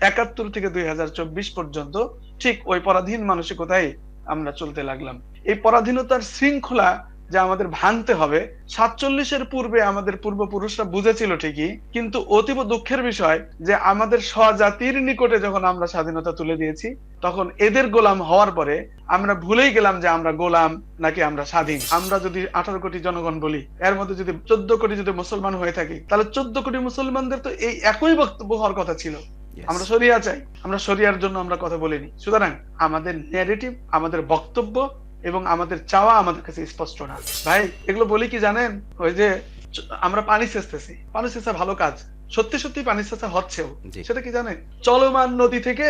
৭১ থেকে ২০২৪ পর্যন্ত ঠিক ওই পরাধীন মানসিকতায় আমরা চলতে লাগলাম। এই পরাধীনতার শৃঙ্খলা যে আমাদের ভাঙতে হবে, ৪৭ এর পূর্বে আমাদের পূর্বপুরুষরা বুঝেছিল ঠিকই। কিন্তু অতীব দুঃখের বিষয় যে আমাদের স্বজাতির নিকটে যখন আমরা স্বাধীনতা তুলে দিয়েছি, তখন এদের গোলাম হওয়ার পরে আমরা ভুলেই গেলাম যে আমরা গোলাম নাকি আমরা স্বাধীন। আমরা যদি ১৮ কোটি জনগণ বলি, এর মধ্যে যদি ১৪ কোটি যদি মুসলমান হয়ে থাকি, তাহলে ১৪ কোটি মুসলমানদের তো এই একই বক্তব্য হওয়ার কথা ছিল। ইয়েস। আমরা শরিয়া চাই, আমরা শরিয়ার জন্য আমরা কথা বলিনি। সুতরাং আমাদের ন্যারেটিভ, আমাদের বক্তব্য এবং আমাদের চাওয়া আমাদের কাছে স্পষ্ট না। ভাই এগুলো বলি কি জানেন, ওই যে আমরা পানি সেচতেছি, পানি সেচা ভালো কাজ, সত্যি সত্যি পানি সেচা হচ্ছেও। জি। সেটা কি জানেন, চলমান নদী থেকে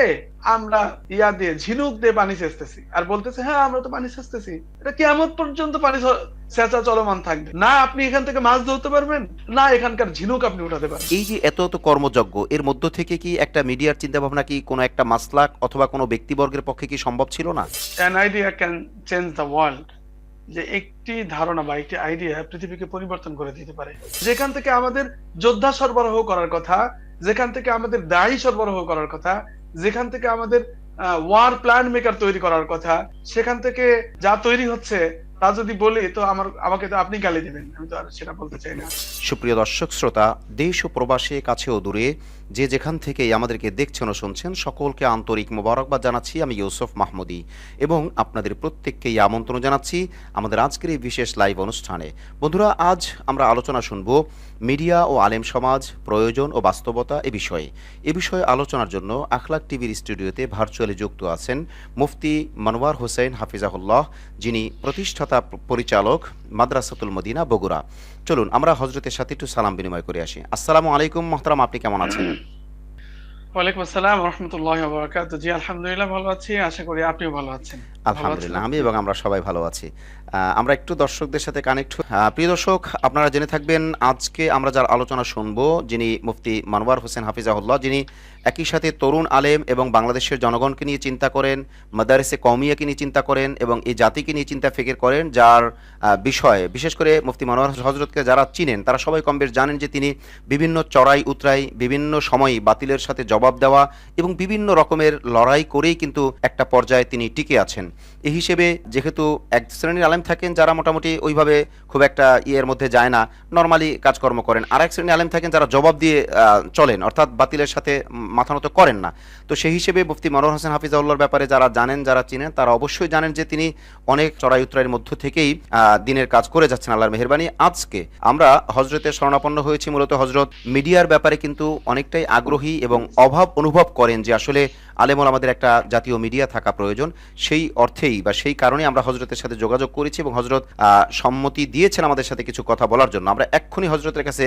আমরা ইয়া দিয়ে ঝিনুক দিয়ে পানি সেচতেছি আর বলতেছে হ্যাঁ আমরা তো পানি সেচতেছি। এটা কিয়ামত পর্যন্ত পানি সেচা চলমান থাকবে না। আপনি এখান থেকে মাছ ধরতে পারবেন না, এখানকার ঝিনুক আপনি উঠাতে পারবেন। এই যে এত এত কর্মযজ্ঞ, এর মধ্য থেকে কি একটা মিডিয়ার চিন্তা ভাবনা কি কোনো একটা মাসলাক অথবা কোনো ব্যক্তিবর্গের পক্ষে কি সম্ভব ছিল না? An idea can change the world. যে একটি ধারণা বা একটি আইডিয়া পৃথিবীকে পরিবর্তন করে দিতে পারে। যেখান থেকে আমাদের যোদ্ধা সরবরাহ করার কথা, যেখান থেকে আমাদের দায়ী সরবরাহ করার কথা, যেখান থেকে আমাদের ওয়ার প্ল্যান মেকার তৈরি করার কথা, সেখান থেকে যা তৈরি হচ্ছে তা যদি বলি তো আমাকে তো আপনি গালি দিবেন। আমি তো আর সেটা বলতে চাই না। সুপ্রিয় দর্শক শ্রোতা, দেশ ও প্রবাসে, কাছে ও দূরে, যে যেখান থেকেই আমাদেরকে দেখছেন ও শুনছেন, সকলকে আন্তরিক মোবারকবাদ জানাচ্ছি। আমি ইউসুফ মাহমুদী এবং আপনাদের প্রত্যেককেই আমন্ত্রণ জানাচ্ছি আমাদের আজকের এই বিশেষ লাইভ অনুষ্ঠানে। বন্ধুরা, আজ আমরা আলোচনা শুনব মিডিয়া ও আলেম সমাজ, প্রয়োজন ও বাস্তবতা এ বিষয়ে আলোচনার জন্য আখলাক টিভির স্টুডিওতে ভার্চুয়ালি যুক্ত আছেন মুফতি মনোয়ার হোসেন হাফিজাহুল্লাহ, যিনি প্রতিষ্ঠাতা পরিচালক মাদ্রাসাতুল মদিনা বগুড়া। চলুন আমরা হজরতের সাথে একটু সালাম বিনিময় করে আসি। আসসালামু আলাইকুম মোহতারাম, আপনি কেমন আছেন? ওয়ালাইকুম আসসালাম ওয়া রাহমাতুল্লাহি ওয়া বারাকাতুহু। জি আলহামদুলিল্লাহ ভালো আছি। আশা করি আপনিও ভালো আছেন। ভালো আছেন আলহামদুলিল্লাহ, আমি আপনি? এবং আমরা সবাই ভালো আছি। আমরা একটু দর্শকদের সাথে কানেক্ট হই। প্রিয় দর্শক, আপনারা জেনে থাকবেন আজকে আমরা যার আলোচনা শুনবো, যিনি মুফতি মনোয়ার হোসেন হাফিজাহুল্লাহ, যিনি একই সাথে তরুণ আলেম এবং বাংলাদেশের জনগণকে নিয়ে চিন্তা করেন, মাদারিসে কওমিয়াকে নিয়ে চিন্তা করেন এবং এই জাতিকে নিয়ে চিন্তা ফিকির করেন, যার বিষয়ে বিশেষ করে মুফতি মনোয়ার হজরতকে যারা চিনেন তারা সবাই কম বেশ জানেন যে তিনি বিভিন্ন চড়াই উতরাই, বিভিন্ন সময় বাতিলের সাথে জবাব দেওয়া এবং বিভিন্ন রকমের লড়াই করেই কিন্তু একটা পর্যায়ে তিনি টিকে আছেন। এই হিসেবে যেহেতু এক শ্রেণীর আলেম থাকেন যারা মোটামুটি ওইভাবে খুব একটা ইয়ের মধ্যে যায় না, নর্মালি কাজকর্ম করেন, আর এক শ্রেণীর আলেম থাকেন যারা জবাব দিয়ে চলেন, অর্থাৎ বাতিলের সাথে মাথা নত করেন না। তো সেই হিসেবে মুফতি মনোয়ার হোসেন হাফিজাহুল্লাহর ব্যাপারে যারা জানেন, যারা চিনেন, তারা অবশ্যই জানেন যে তিনি অনেক চড়াই উতরাইয়ের মধ্য থেকেই দিনের কাজ করে যাচ্ছেন আল্লাহর মেহেরবানি। আজকে আমরা হজরতের শরণাপন্ন হয়েছি মূলত হজরত মিডিয়ার ব্যাপারে কিন্তু অনেকটাই আগ্রহী এবং অভাব অনুভব করেন যে আসলে আলেমুল আমাদের একটা জাতীয় মিডিয়া থাকা প্রয়োজন। সেই অর্থেই বা সেই কারণে আমরা হজরতের সাথে যোগাযোগ করেছি এবং হজরত সম্মতি দিয়েছেন আমাদের সাথে কিছু কথা বলার জন্য। আমরা এক্ষুনি হজরতের কাছে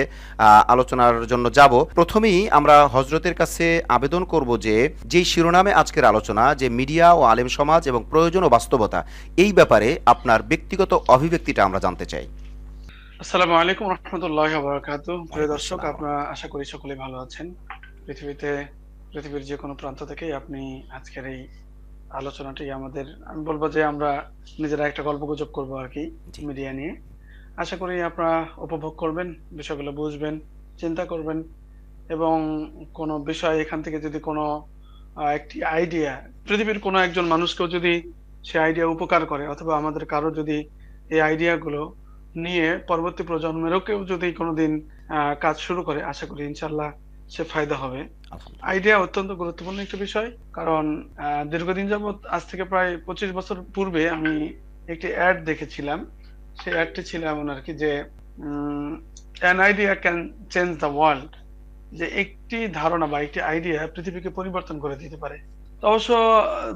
আলোচনার জন্য যাব। প্রথমেই আমরা হজরতের কাছে আবেদন করব যে যেই শিরোনামে আজকের আলোচনা, যে মিডিয়া ও আলেম সমাজ এবং প্রয়োজন ও বাস্তবতা, এই ব্যাপারে আপনার ব্যক্তিগত অভিব্যক্তিটা আমরা জানতে চাই। আসসালামু আলাইকুম ওয়া রাহমাতুল্লাহি ওয়া বারাকাতুহু। প্রিয় দর্শক, আপনারা আশা করি সকলেই ভালো আছেন। পৃথিবীর যে কোনো প্রান্ত থেকেই আপনি আজকের এই আলোচনাটি আমি বলবো যে আমরা নিজেরা একটা গল্পগুজব করবো আরকি জি। মিডিয়া নিয়ে। আশা করি আপনারা উপভোগ করবেন, বিষয়গুলো বুঝবেন, চিন্তা করবেন এবং কোনো বিষয় এখান থেকে যদি কোনো একটি আইডিয়া পৃথিবীর কোনো একজন মানুষকেও যদি সে আইডিয়া উপকার করে অথবা আমাদের কারো যদি এই আইডিয়া গুলো নিয়ে পরবর্তী প্রজন্মেরও কেউ যদি কোনোদিন কাজ শুরু করে, আশা করি ইনশাল্লাহ সে ফায়দা হবে। আলহামদুলিল্লাহ। আইডিয়া অত্যন্ত গুরুত্বপূর্ণ একটা বিষয়। কারণ দীর্ঘদিন যাবৎ, আজ থেকে প্রায় ২৫ বছর পূর্বে আমি একটি অ্যাড দেখেছিলাম। সেই অ্যাডটি ছিল এমন আরকি যে "An idea can change the world." যে একটি ধারণা বা একটি আইডিয়া পৃথিবীকে পরিবর্তন করে দিতে পারে। তো অবশ্য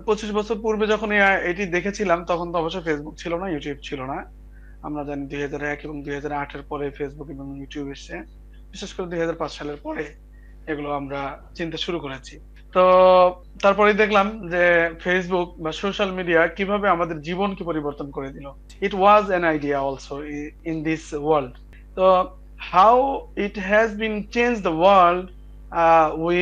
২৫ বছর পূর্বে যখন এটি দেখেছিলাম তখন তো অবশ্য Facebook ছিল না, YouTube ছিল না। আমরা জানি ২০০১ এবং ২০০৮ এর পরে Facebook এবং YouTube এসছে। বিশেষ করে ২০০৫ সালের পরে এগুলো আমরা চিনতে শুরু করেছি। তো তারপরেই দেখলাম যে Facebook বা সোশ্যাল মিডিয়া কিভাবে আমাদের জীবনকে পরিবর্তন করে দিল। It was an idea also in this world. তো how it has been changed the world, we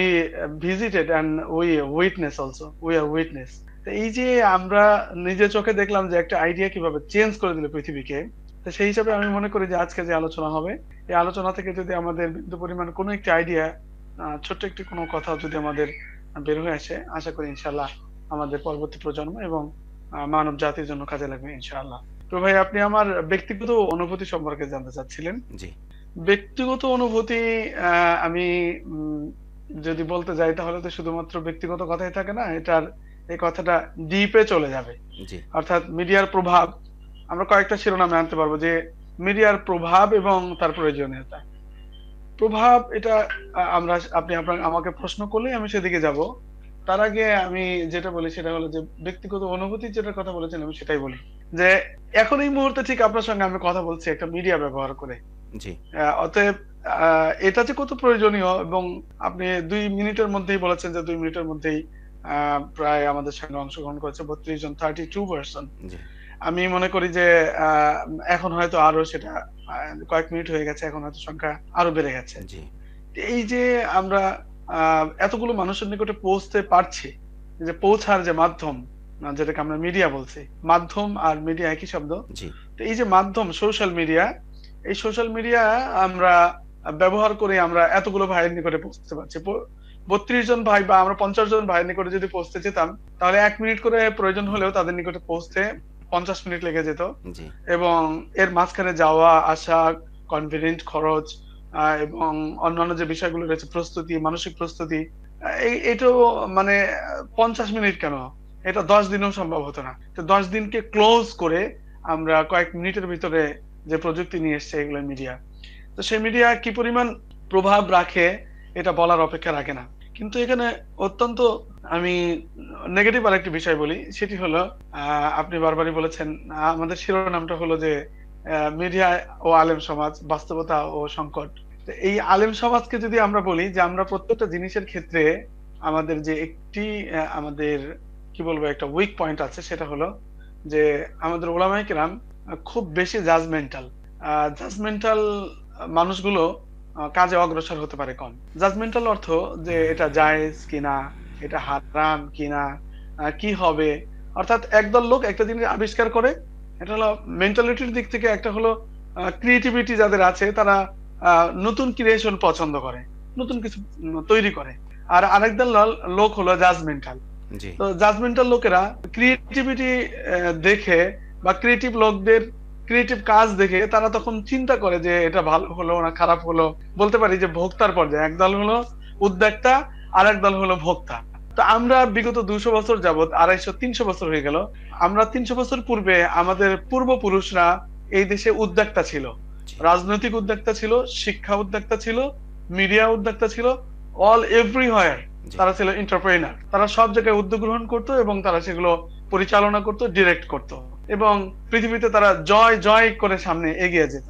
visited and we witness also. We are witness. তো এই যে আমরা নিজের চোখে দেখলাম যে একটা আইডিয়া কিভাবে চেঞ্জ করে দিল পৃথিবীকে। তো সেই হিসাবে আমি মনে করি যে আজকে যে আলোচনা হবে, এই আলোচনা থেকে যদি আমাদের বিন্দু পরিমাণ কোনো একটি আইডিয়া, ছোট্ট একটি কোনো কথা যদি আমাদের বের হয়ে আসে, আশা করি ইনশাআল্লাহ আমাদের পরবর্তী প্রজন্ম এবং মানব জাতির জন্য কাজে লাগবে ইনশাআল্লাহ। তো ভাই, আপনি আমার ব্যক্তিগত অনুভূতি সম্পর্কে জানতে চাচ্ছিলেন। জি, ব্যক্তিগত অনুভূতি আমি উম যদি বলতে যাই তাহলে তো শুধুমাত্র ব্যক্তিগত কথাই থাকে না। এই কথাটা ডিপে চলে যাবে। জি, অর্থাৎ মিডিয়ার প্রভাব, আমরা কয়েকটা শিরোনামে আনতে পারবো যে মিডিয়ার প্রভাব এবং তার প্রয়োজনীয়তা। প্রভাব এটা আপনি আমাকে প্রশ্ন করলেই আমি সেদিকে যাব। তার আগে আমি যেটা বলি সেটা হলো যে ব্যক্তিগত অনুভূতি যেটার কথা বলেছেন আমি সেটাই বলি। যে এখন এই মুহূর্তে ঠিক আপনার সঙ্গে আমি কথা বলছি একটা মিডিয়া ব্যবহার করে। জি, অতএব এটা যে কত প্রয়োজনীয়, এবং আপনি ২ মিনিটের মধ্যেই বলেছেন যে ২ মিনিটের মধ্যেই প্রায় আমাদের সঙ্গে অংশগ্রহণ করেছে ৩২ জন, 32 পারসন। জি, আমি মনে করি যে আ এখন হয়তো আরো সেটা আ কয়েক মিনিট হয়ে গেছে। এখন হয়তো সংখ্যা আরো বেড়ে গেছে। জি, এই যে আমরা আ এতগুলো মানুষের নিকটে পৌঁছতে পারছি, যে পৌঁছার যে মাধ্যম, যেটাকে আমরা মিডিয়া বলছি। মাধ্যম আর মিডিয়া একই শব্দ। জি, তো এই যে মাধ্যম সোশ্যাল মিডিয়া, এই সোশ্যাল মিডিয়া আমরা ব্যবহার করে আমরা এতগুলো ভাইয়ের নিকটে পৌঁছতে পারছি। ৩২ জন ভাই বা আমরা ৫০ জন ভাইয়ের নিকটে যদি পৌঁছতে যেতাম, তাহলে ১ মিনিট করে প্রয়োজন হলেও তাদের নিকটে পৌঁছতে ৫০ মিনিট লেগে যেত। জি, এবং এর মাঝখানে যাওয়া, আসা, কনভেনিয়েন্ট খরচ এবং অন্যান্য যে বিষয়গুলো রয়েছে, প্রস্তুতি, মানসিক প্রস্তুতি, এটাও মানে ৫০ মিনিট কেন? এটা ১০ দিনেও সম্ভব হতো না। তো ১০ দিনকে ক্লোজ করে আমরা কয়েক মিনিটের ভিতরে যে প্রযুক্তি নিয়ে এসছে এগুলো মিডিয়া। তো সেই মিডিয়া কি পরিমাণ প্রভাব রাখে এটা বলার অপেক্ষা রাখে না। কিন্তু এখানে অত্যন্ত আমি নেগেটিভ আরেকটি বিষয় বলি। সেটি হলো আপনি বারবারই বলেছেন, আমাদের শিরোনামটা হলো যে মিডিয়া ও আলেম সমাজ, বাস্তবতা ও সংকট। তো এই আলেম সমাজকে যদি আমরা বলি যে আমরা প্রত্যেকটা জিনিসের ক্ষেত্রে আমাদের যে একটি আমাদের কি বলবো একটা উইক পয়েন্ট আছে, সেটা হলো যে আমাদের উলামায়ে কেরাম খুব বেশি জাজমেন্টাল। জাজমেন্টাল মানুষগুলো কাজে অগ্রসর হতে পারে কম। জাজমেন্টাল অর্থ যে এটা জায়েজ কিনা, এটা হারাম কিনা, কি হবে। অর্থাৎ একদল লোক একটা জিনিস আবিষ্কার করে, এটা হলো মেন্টালিটির দিক থেকে একটা হলো ক্রিয়েটিভিটি যাদের আছে তারা নতুন ক্রিয়েশন পছন্দ করে। নতুন কিছু তৈরি করে। আর আরেক দল লোক হলো জাজমেন্টাল। জি, তো জাজমেন্টাল লোকেরা ক্রিয়েটিভিটি দেখে বা ক্রিয়েটিভ লোকদের ক্রিয়েটিভ কাজ দেখে তারা তখন চিন্তা করে যে এটা ভালো হলো না খারাপ হলো। বলতে পারি যে ভোক্তার পর্যায়ে একদল হলো উদ্যোক্তা, আর একদল হলো ভোক্তা। তো আমরা বিগত ২০০ বছর যাবত ২৫০-৩০০ বছর হয়ে গেল। আমরা ৩০০ বছর পূর্বে আমাদের পূর্বপুরুষরা এই দেশে উদ্যোক্তা ছিল। জি, রাজনৈতিক উদ্যোক্তা ছিল, শিক্ষা উদ্যোক্তা ছিল, মিডিয়া উদ্যোক্তা ছিল, অল এভরিহোয়ার জি, তারা ছিল এন্টারপ্রেনার। তারা সব জায়গায় উদ্যোগ গ্রহণ করত এবং তারা সেগুলো পরিচালনা করত, ডিরেক্ট করত। এবং পৃথিবীতে তারা জয় জয় করে সামনে এগিয়ে যেত।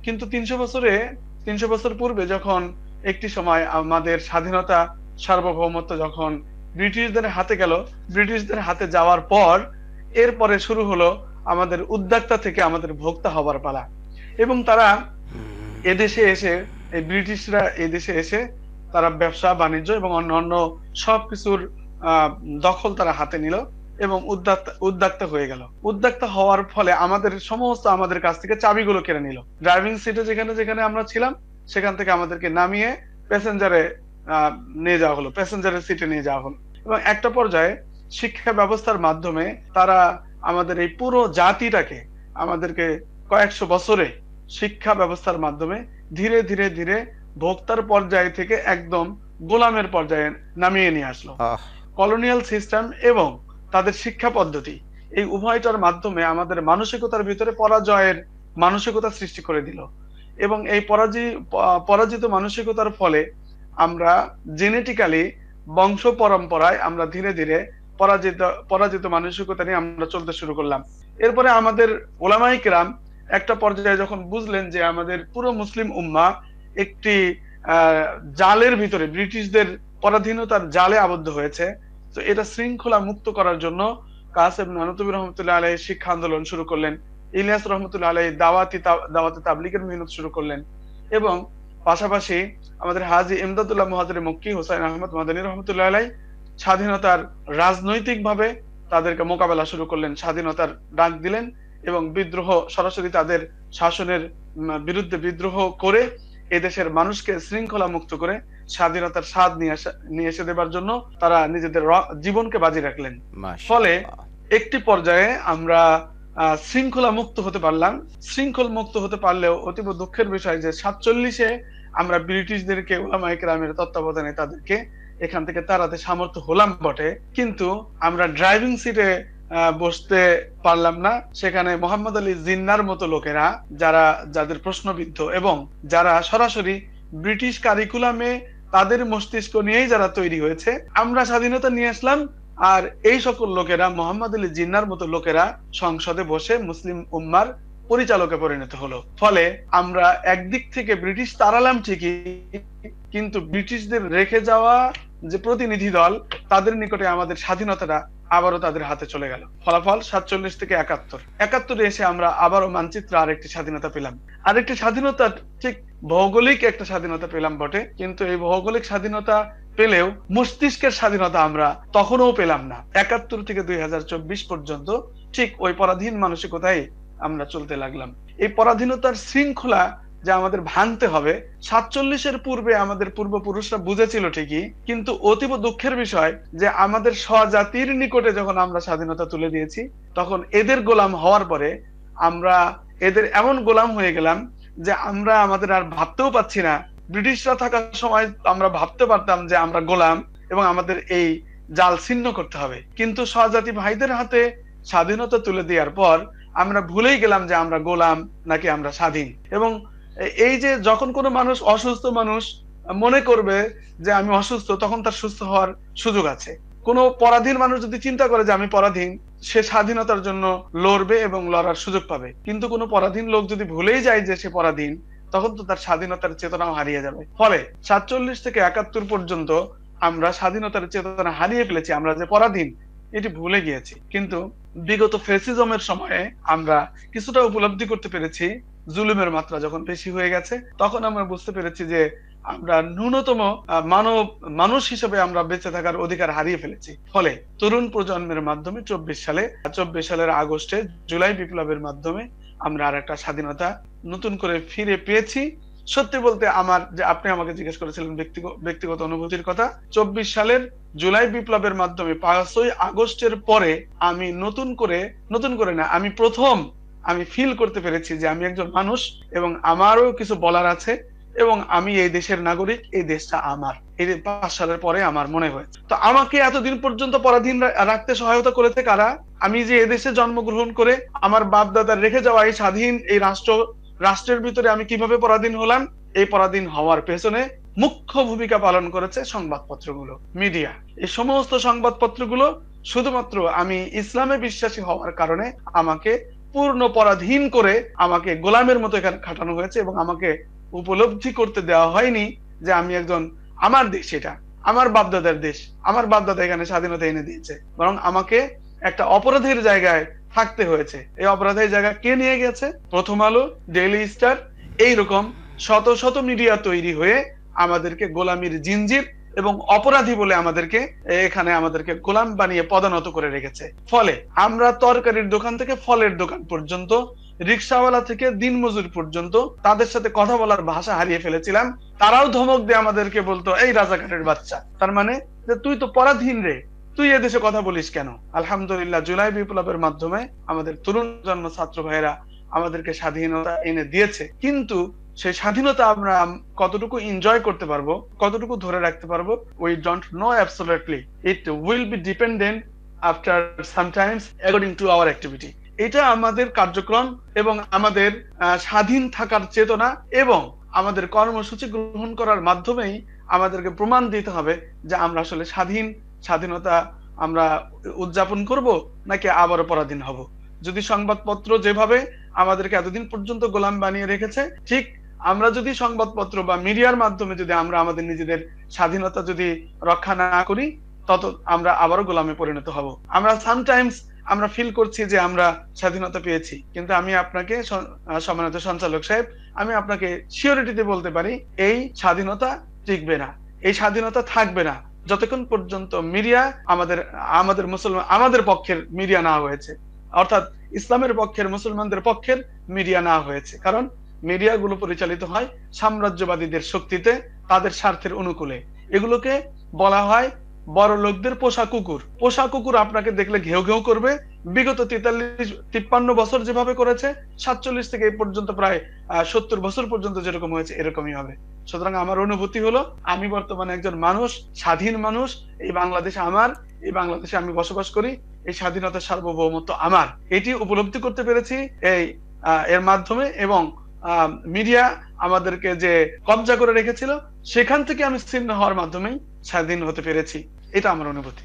কিন্তু ৩০০ বছর পূর্বে যখন একটি সময় আমাদের স্বাধীনতা, সার্বভৌমত্ব যখন ব্রিটিশদের হাতে গেল, ব্রিটিশদের হাতে যাওয়ার পর এরপরে শুরু হলো আমাদের উদ্যোক্তা থেকে আমাদের ভোক্তা হবার পালা। এবং তারা এদেশে এসে, এই ব্রিটিশরা এদেশে এসে তারা ব্যবসা বাণিজ্য এবং অন্যান্য সবকিছুর আহ, দখল তারা হাতে নিল এবং উদ্যোক্তা হয়ে গেল। উদ্যোক্তা হওয়ার ফলে আমাদের সমস্ত আমাদের কাছ থেকে চাবিগুলো কেড়ে নিল। ড্রাইভিং সিটে যেখানে যেখানে আমরা ছিলাম সেখান থেকে আমাদেরকে নামিয়ে প্যাসেঞ্জারে নিয়ে যাওয়া হলো, প্যাসেঞ্জারের সিটে নিয়ে যাওয়া হলো। এবং একটা পর্যায়ে শিক্ষা ব্যবস্থার মাধ্যমে তারা আমাদের এই পুরো জাতিটাকে আমাদেরকে কয়েকশো বছরে শিক্ষা ব্যবস্থার মাধ্যমে ধীরে ধীরে ধীরে ভোক্তার পর্যায় থেকে একদম গোলামের পর্যায়ে নামিয়ে নিয়ে আসলো। আহ, কলোনিয়াল সিস্টেম এবং তাদের শিক্ষা পদ্ধতি, এই উভয়টার মাধ্যমে আমাদের মানসিকতার ভিতরে পরাজয়ের মানসিকতা সৃষ্টি করে দিল। এবং এই পরাজিত মানসিকতার ফলে আমরা জেনেটিক্যালি বংশ পরম্পরায় আমরা ধীরে ধীরে পরাজিত পরাজিত মানসিকতা নিয়ে আমরা চলতে শুরু করলাম। এরপরে আমাদের ওলামায়ে কেরাম একটা পর্যায়ে যখন বুঝলেন যে আমাদের পুরো মুসলিম উম্মাহ একটি আহ জালের ভিতরে, ব্রিটিশদের পরাধীনতার জালে আবদ্ধ হয়েছে, তো এটা শৃঙ্খলা মুক্ত করার জন্য কাসেম নানুতুবি রহমতুল্লাহ আলাইহি শিক্ষা আন্দোলন শুরু করলেন। ইলিয়াস রহমতুল্লাহ আলাইহি দাওয়াতি তাবলীগের মেহনত শুরু করলেন। এবং পাশাপাশি আমাদের হাজী ইমদাদুল্লাহ মুহাজির মক্কি, হুসাইন আহমদ মাদানী রহমতুল্লাহ আলাইহি স্বাধীনতার রাজনৈতিক ভাবে তাদেরকে মোকাবেলা শুরু করলেন, স্বাধীনতার ডাক দিলেন এবং বিদ্রোহ, সরাসরি তাদের শাসনের বিরুদ্ধে বিদ্রোহ করে এদেশের মানুষকে শৃঙ্খলা মুক্ত করে স্বাধীনতার স্বাদ নিয়ে এসে দেবার জন্য তারা নিজেদের জীবনকে বাজি রাখলেন। ফলে মাশাআল্লাহ। একটি পর্যায়ে আমরা শৃঙ্খলা মুক্ত হতে পারলাম। শৃঙ্খল মুক্ত হতে পারলেও অতীব দুঃখের বিষয় যে 47-এ আমরা ব্রিটিশদেরকে উলামায়ে কেরামের তত্ত্বাবধানে তাদেরকে এখান থেকে তাড়াতে সামর্থ্য হলাম বটে, কিন্তু আমরা ড্রাইভিং সিটে বসতে পারলাম না। সেখানে মোহাম্মদ আলী জিন্নার মতো লোকেরা, যাদের প্রশ্নবিদ্ধ এবং যারা সরাসরি ব্রিটিশ কারিকুলামে তাদের মস্তিষ্ক নিয়েই যারা তৈরি হয়েছে, আমরা স্বাধীনতা নিয়ে আসলাম আর এই সকল লোকেরা, মোহাম্মদ আলী জিন্নার মতো লোকেরা সংসদে বসে মুসলিম উম্মার পরিচালকে পরিণত হলো। ফলে আমরা একদিক থেকে ব্রিটিশ তাড়ালাম ঠিকই, কিন্তু ব্রিটিশদের রেখে যাওয়া যে প্রতিনিধি দল, তাদের নিকটে আমাদের স্বাধীনতাটা আবারও তাদের হাতে চলে গেল। ফলাফল 47 থেকে 71 এসে আমরা আবারও মানচিত্রে আরেকটি স্বাধীনতা পেলাম। আরেকটি স্বাধীনতা, ঠিক ভৌগোলিক একটা স্বাধীনতা পেলাম বটে, কিন্তু এই ভৌগোলিক স্বাধীনতা পেলেও মস্তিষ্কের স্বাধীনতা আমরা তখনও পেলাম না। 71 থেকে 2024 পর্যন্ত ঠিক ওই পরাধীন মানসিকতায় আমরা চলতে লাগলাম। এই পরাধীনতার শৃঙ্খলা যে আমাদের ভাঙতে হবে, 47-এর পূর্বে আমাদের পূর্বপুরুষরা বুঝেছিল ঠিকই, কিন্তু অতীব দুঃখের বিষয় যে আমাদের স্বজাতির নিকটে যখন আমরা স্বাধীনতা তুলে দিয়েছি, তখন এদের গোলাম হওয়ার পরে আমরা এদের এমন গোলাম হয়ে গেলাম যে আমরা আমাদের আর ভাবতেও পাচ্ছি না। ব্রিটিশরা থাকার সময় আমরা ভাবতে পারতাম যে আমরা গোলাম এবং আমাদের এই জাল ছিন্ন করতে হবে, কিন্তু স্বজাতি ভাইদের হাতে স্বাধীনতা তুলে দেওয়ার পর আমরা ভুলেই গেলাম যে আমরা গোলাম নাকি আমরা স্বাধীন। এবং এই যে যখন কোনো মানুষ, অসুস্থ মানুষ মনে করবে যে আমি অসুস্থ, তখন তার সুস্থ হওয়ার সুযোগ আছে। কোনো পরাধীন মানুষ যদি চিন্তা করে যে আমি পরাধীন, সে স্বাধীনতার জন্য লড়বে এবং লড়ার সুযোগ পাবে। কিন্তু কোনো পরাধীন লোক যদি ভুলেই যায় যে সে পরাধীন, তখন তো তার স্বাধীনতার চেতনাও হারিয়ে যাবে। ফলে 47 থেকে 71 পর্যন্ত আমরা স্বাধীনতার চেতনা হারিয়ে ফেলেছি, আমরা যে পরাধীন এটি ভুলে গিয়েছি। কিন্তু বিগত ফ্যাসিজমের সময়ে আমরা কিছুটা উপলব্ধি করতে পেরেছি, জুলুমের মাত্রা যখন বেশি হয়ে গেছে, তখন আমরা বুঝতে পেরেছি যে আমরা ন্যূনতম মানুষ হিসেবে আমরা বেঁচে থাকার অধিকার হারিয়ে ফেলেছি। ফলে তরুণ প্রজন্মের মাধ্যমে 24 সালের আগস্টে জুলাই বিপ্লবের মাধ্যমে আমরা আর একটা স্বাধীনতা নতুন করে ফিরে পেয়েছি। সত্যি বলতে আমার, যে আপনি আমাকে জিজ্ঞেস করেছিলেন ব্যক্তিগত অনুভূতির কথা, 24 সালের জুলাই বিপ্লবের মাধ্যমে 5ই আগস্টের পরে আমি নতুন করে না, আমি ফিল করতে পেরেছি যে আমি একজন মানুষ এবং আমারও কিছু বলার আছে এবং আমি এই দেশের নাগরিক, এই দেশটা আমার। এই 5 সালের পরে আমার মনে হয়েছে, তো আমাকে এতদিন পর্যন্ত পরাধীন রাখতে সহায়তা করেছে কারা? আমি যে এদেশে জন্মগ্রহণ করে আমার বাপ দাদার রেখে যাওয়া এই স্বাধীন এই রাষ্ট্রের ভিতরে আমি কিভাবে পরাধীন হলাম? এই পরাধীন হওয়ার পেছনে মুখ্য ভূমিকা পালন করেছে সংবাদপত্রগুলো, মিডিয়া। এই সমস্ত সংবাদপত্রগুলো শুধুমাত্র আমি ইসলামে বিশ্বাসী হওয়ার কারণে আমাকে পূর্ণ পরাধীন করে আমাকে গোলামের মতো এখানে খাটানো হয়েছে এবং আমাকে উপলব্ধি করতে দেওয়া হয়নি যে আমি একজন, আমার দেশ এটা, আমার বাপদাদার দেশ, আমার বাপদাদা এখানে স্বাধীনতা এনে দিয়েছে, বরং আমাকে একটা অপরাধের জায়গায় থাকতে হয়েছে। এই অপরাধের জায়গা কে নিয়ে গেছে? প্রথম আলো, ডেইলি স্টার, এইরকম শত শত মিডিয়া তৈরি হয়ে আমাদেরকে গোলামির জিনজির এবং অপরাধী বলে আমাদেরকে গোলাম বানিয়ে পদানত করে রেখেছে। ফলে আমরা তরকারির দোকান থেকে ফলের দোকান পর্যন্ত, রিক্সাওয়ালা থেকে দিনমজুর পর্যন্ত তাদের সাথে কথা বলার ভাষা হারিয়ে ফেলেছিলাম। তারাও ধমক দিয়ে আমাদেরকে বলতো, এই রাজাকারের বাচ্চা, তার মানে যে তুই তো পরাধীন রে, তুই এদেশে কথা বলিস কেন? আলহামদুলিল্লাহ, জুলাই বিপ্লবের মাধ্যমে আমাদের তরুণ জন্ম ছাত্র ভাইয়েরা আমাদেরকে স্বাধীনতা এনে দিয়েছে, কিন্তু সেই স্বাধীনতা আমরা কতটুকু এনজয় করতে পারবো, কতটুকু ধরে রাখতে পারবো, we don't know absolutely. It will be dependent after sometimes according to our activity. এটা আমাদের কার্যক্রম এবং আমাদের স্বাধীন থাকার চেতনা এবং আমাদের কর্মসূচি গ্রহণ করার মাধ্যমেই আমাদেরকে প্রমাণ দিতে হবে যে আমরা আসলে স্বাধীনতা আমরা উদযাপন করব নাকি আবারও পরাধীন হব। যদি সংবাদপত্র যেভাবে আমাদেরকে এতদিন পর্যন্ত গোলাম বানিয়ে রেখেছে, ঠিক আমরা যদি সংবাদপত্র বা মিডিয়ার মাধ্যমে যদি আমরা আমাদের নিজেদের স্বাধীনতা যদি রক্ষা না করি, তত আমরা আবারও গোলামে পরিণত হব। আমরা সামটাইমস আমরা ফিল করছি যে আমরা স্বাধীনতা পেয়েছি, কিন্তু আমি আপনাকে, সম্মানিত সঞ্চালক সাহেব, আমি আপনাকে সিওরিটিতে বলতে পারি এই স্বাধীনতা টিকবে না, এই স্বাধীনতা থাকবে না যতক্ষণ পর্যন্ত মিডিয়া আমাদের পক্ষের মিডিয়া না হয়েছে, অর্থাৎ ইসলামের পক্ষের, মুসলমানদের পক্ষের মিডিয়া না হয়েছে। কারণ মিডিয়াগুলো পরিচালিত হয় সাম্রাজ্যবাদীদের শক্তিতে, তাদের স্বার্থের অনুকূলে। এগুলোকে বলা হয় বড় লোকদের পোষা কুকুর। পোষা কুকুর আপনাকে দেখলে ঘেউ ঘেউ করবে। বিগত 43-53 বছর যেভাবে করেছে, 47 থেকে এই পর্যন্ত প্রায় 70 বছর পর্যন্ত যেরকম হয়েছে এরকমই হবে। সুতরাং আমার অনুভূতি হলো, আমি বর্তমানে একজন মানুষ, স্বাধীন মানুষ। এই বাংলাদেশ আমার, এই বাংলাদেশে আমি বসবাস করি, এই স্বাধীনতার সার্বভৌমত্ব আমার। এটি উপলব্ধি করতে পেরেছি এই এর মাধ্যমে, এবং মিডিয়া আমাদেরকে যে কবজা করে রেখেছিল সেখান থেকে আমি ছিন্ন হওয়ার মাধ্যমেই স্বাধীন হতে পেরেছি। এটা আমার অনুভূতি।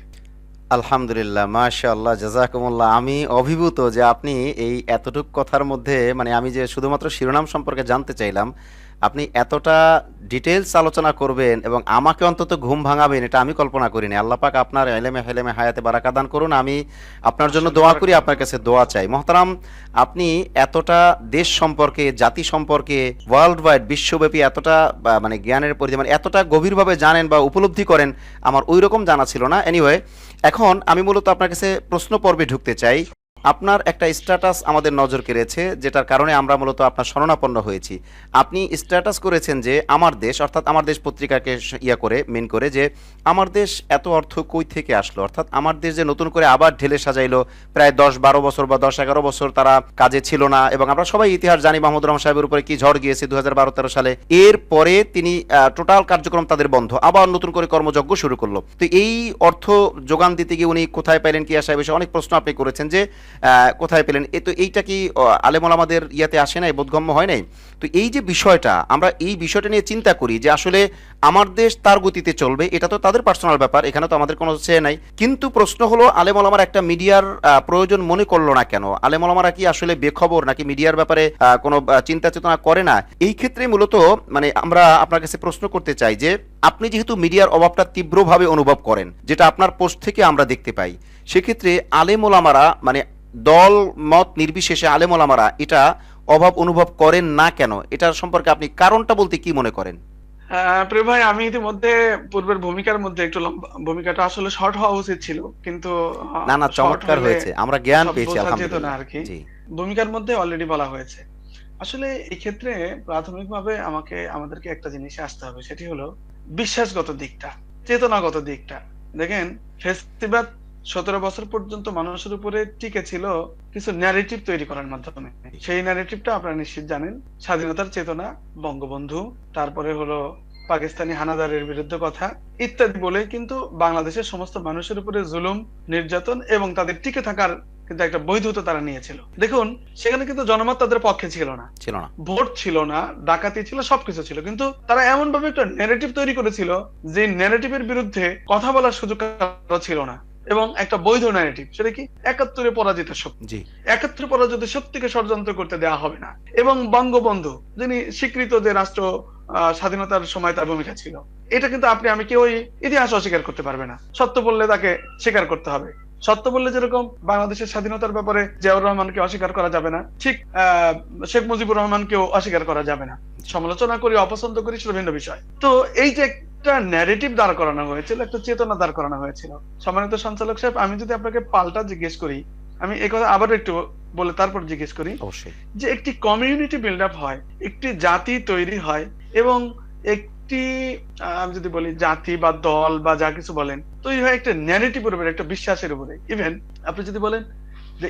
আলহামদুলিল্লাহ, মাশাআল্লাহ, জাযাকুমুল্লাহ। আমি অভিভূত যে আপনি এই এতটুক কথার মধ্যে, মানে আমি যে শুধুমাত্র শিরোনাম সম্পর্কে জানতে চাইলাম, আপনি এতটা ডিটেলস আলোচনা করবেন এবং আমাকে অন্তত ঘুম ভাঙাবেন, এটা আমি কল্পনা করিনি। আল্লাহ পাক আপনার ইলমে হেলেমে হায়াতে বারাকা দান করুন। আমি আপনার জন্য দোয়া করি, আপনার কাছে দোয়া চাই। মহতারাম, আপনি এতটা দেশ সম্পর্কে, জাতি সম্পর্কে, ওয়ার্ল্ড ওয়াইড, বিশ্বব্যাপী এতটা মানে জ্ঞানের পরিধি, মানে এতটা গভীরভাবে জানেন বা উপলব্ধি করেন, আমার ওই রকম জানা ছিল না। এনিওয়ে, এখন আমি মূলত আপনার কাছে প্রশ্ন পর্বে ঢুকতে চাই। আপনার একটা স্ট্যাটাস আমাদের নজর কেড়েছে, যেটার কারণে আমরা মূলত আপনার শরণাপন্ন হয়েছি। আপনি স্ট্যাটাস করেছেন যে আমার দেশ, অর্থাৎ আমার দেশ পত্রিকাকে মেন করে, যে আমার দেশ এত অর্থ কই থেকে আসলো, অর্থাৎ আমার দেশ যে নতুন করে আবার ঢেলে সাজাইলো। প্রায় 10-12 বছর বা 10-11 বছর তারা কাজে ছিল না, এবং আমরা সবাই ইতিহাস জানি মাহমুদুর রহমান সাহেবের উপরে কি ঝড় গিয়েছে 2012-13 সালে। এরপরে তিনি টোটাল কার্যক্রম তাদের বন্ধ, আবার নতুন করে কর্মযজ্ঞ শুরু করলো। তো এই অর্থ যোগান দিতে গিয়ে উনি কোথায় পাইলেন, কি আসা, বিষয়ে অনেক প্রশ্ন আপনি করেছেন যে কোথায় পেলেন। তো এইটা কি আলেম ওলামাদের ইয়াতে আসে নাই, বোধগম্য হয় নাই? তো এই যে বিষয়টা, আমরা এই বিষয়টা নিয়ে চিন্তা করি যে আসলে আমার দেশ তার গতিতে চলবে, এটা তো তাদের পার্সোনাল ব্যাপার, এখানে তো আমাদের কোনো চেয়ে নাই। কিন্তু প্রশ্ন হলো, আলেম ওলামার একটা মিডিয়ার প্রয়োজন মনে করলো না কেন? আলেম ওলামারা কি আসলে বেখবর, নাকি মিডিয়ার ব্যাপারে কোনো চিন্তা চেতনা করে না? এই ক্ষেত্রে মূলত মানে আমরা আপনার কাছে প্রশ্ন করতে চাই যে আপনি যেহেতু মিডিয়ার অভাবটা তীব্রভাবে অনুভব করেন, যেটা আপনার পোস্ট থেকে আমরা দেখতে পাই, সেক্ষেত্রে আলেম ওলামারা, মানে দল মত নির্বিশেষে আলেম ওলামারা এটা অভাব অনুভব করেন না কেন? এটার সম্পর্কে আপনি কারণটা বলতে কি মনে করেন? প্রিয় ভাই, আমি ইতিমধ্যে পূর্বের ভূমিকার মধ্যে একটু ভূমিকাটা আসলে শর্ট হওয়া উচিত ছিল, কিন্তু না না, শর্ট চমৎকার হলে হয়েছে, আমরা জ্ঞান সব পেয়েছি বোঝা যেত না আলহামদুলিল্লাহ। আর কি। জি ভূমিকার মধ্যে অলরেডি বলা হয়েছে। আসলে এই ক্ষেত্রে প্রাথমিকভাবে আমাদেরকে একটা জিনিসে আসতে হবে, সেটি হলো বিশ্বাসগত দিকটা, চেতনাগত দিকটা। দেখেন, ফেস্টিভাল 17 বছর পর্যন্ত মানুষের উপরে টিকে ছিল কিছু ন্যারেটিভ তৈরি করার মাধ্যমে। সেই ন্যারেটিভটা আপনারা নিশ্চিত জানেন, স্বাধীনতার চেতনা, বঙ্গবন্ধু, তারপরে হলো পাকিস্তানি হানাদারের বিরুদ্ধে কথা ইত্যাদি বলে কিন্তু বাংলাদেশের সমস্ত মানুষের উপরে জুলুম, নির্যাতন এবং তাদের টিকে থাকার কিন্তু একটা বৈধতা তারা নিয়েছিল। দেখুন, সেখানে কিন্তু জনমত তাদের পক্ষে ছিল না, ছিল না, ভোট ছিল না, ডাকাতি ছিল, সবকিছু ছিল, কিন্তু তারা এমন ভাবে একটা ন্যারেটিভ তৈরি করেছিল যে ন্যারেটিভের বিরুদ্ধে কথা বলার সুযোগ কারো ছিল না, এবং একটা বৈধ ন্যারেটিভ। সেটা কি? 71-এ পরাজিত শক্তি, জি 71 পরাজিত শক্তিকে ষড়যন্ত্র করতে দেওয়া হবে না। এবং বঙ্গবন্ধু, যিনি স্বীকৃত যে রাষ্ট্র স্বাধীনতার সময় তার ভূমিকা ছিল, এটা কিন্তু আপনি আমি কেউই ইতিহাস অস্বীকার করতে পারবে না। সত্য বললে তাকে স্বীকার করতে হবে। সত্য বললে যেরকম বাংলাদেশের স্বাধীনতার ব্যাপারে জিয়াউর রহমানকে অস্বীকার করা যাবে না, ঠিক শেখ মুজিবুর রহমানকেও অস্বীকার করা যাবে না। সমালোচনা করি, অপছন্দ করি, সেটা ভিন্ন বিষয়। তো এই যে একটা ন্যারেটিভ দাঁড় করানো হয়েছিল, একটা চেতনা দাঁড় করানো হয়েছিল। সম্মানিত সঞ্চালক সাহেব, আমি যদি আপনাকে পাল্টা জিজ্ঞেস করি, আমি এই কথা আবার একটু বলে তারপর জিজ্ঞেস করি, অবশ্যই। যে একটি কমিউনিটি বিল্ড আপ হয়, একটি জাতি তৈরি হয়, এবং একটি আমি যদি বলি জাতি বা দল বা যা কিছু বলেন, তৈরি হয় একটা ন্যারেটিভের উপরে, একটা বিশ্বাসের উপরে। ইভেন আপনি যদি বলেন যে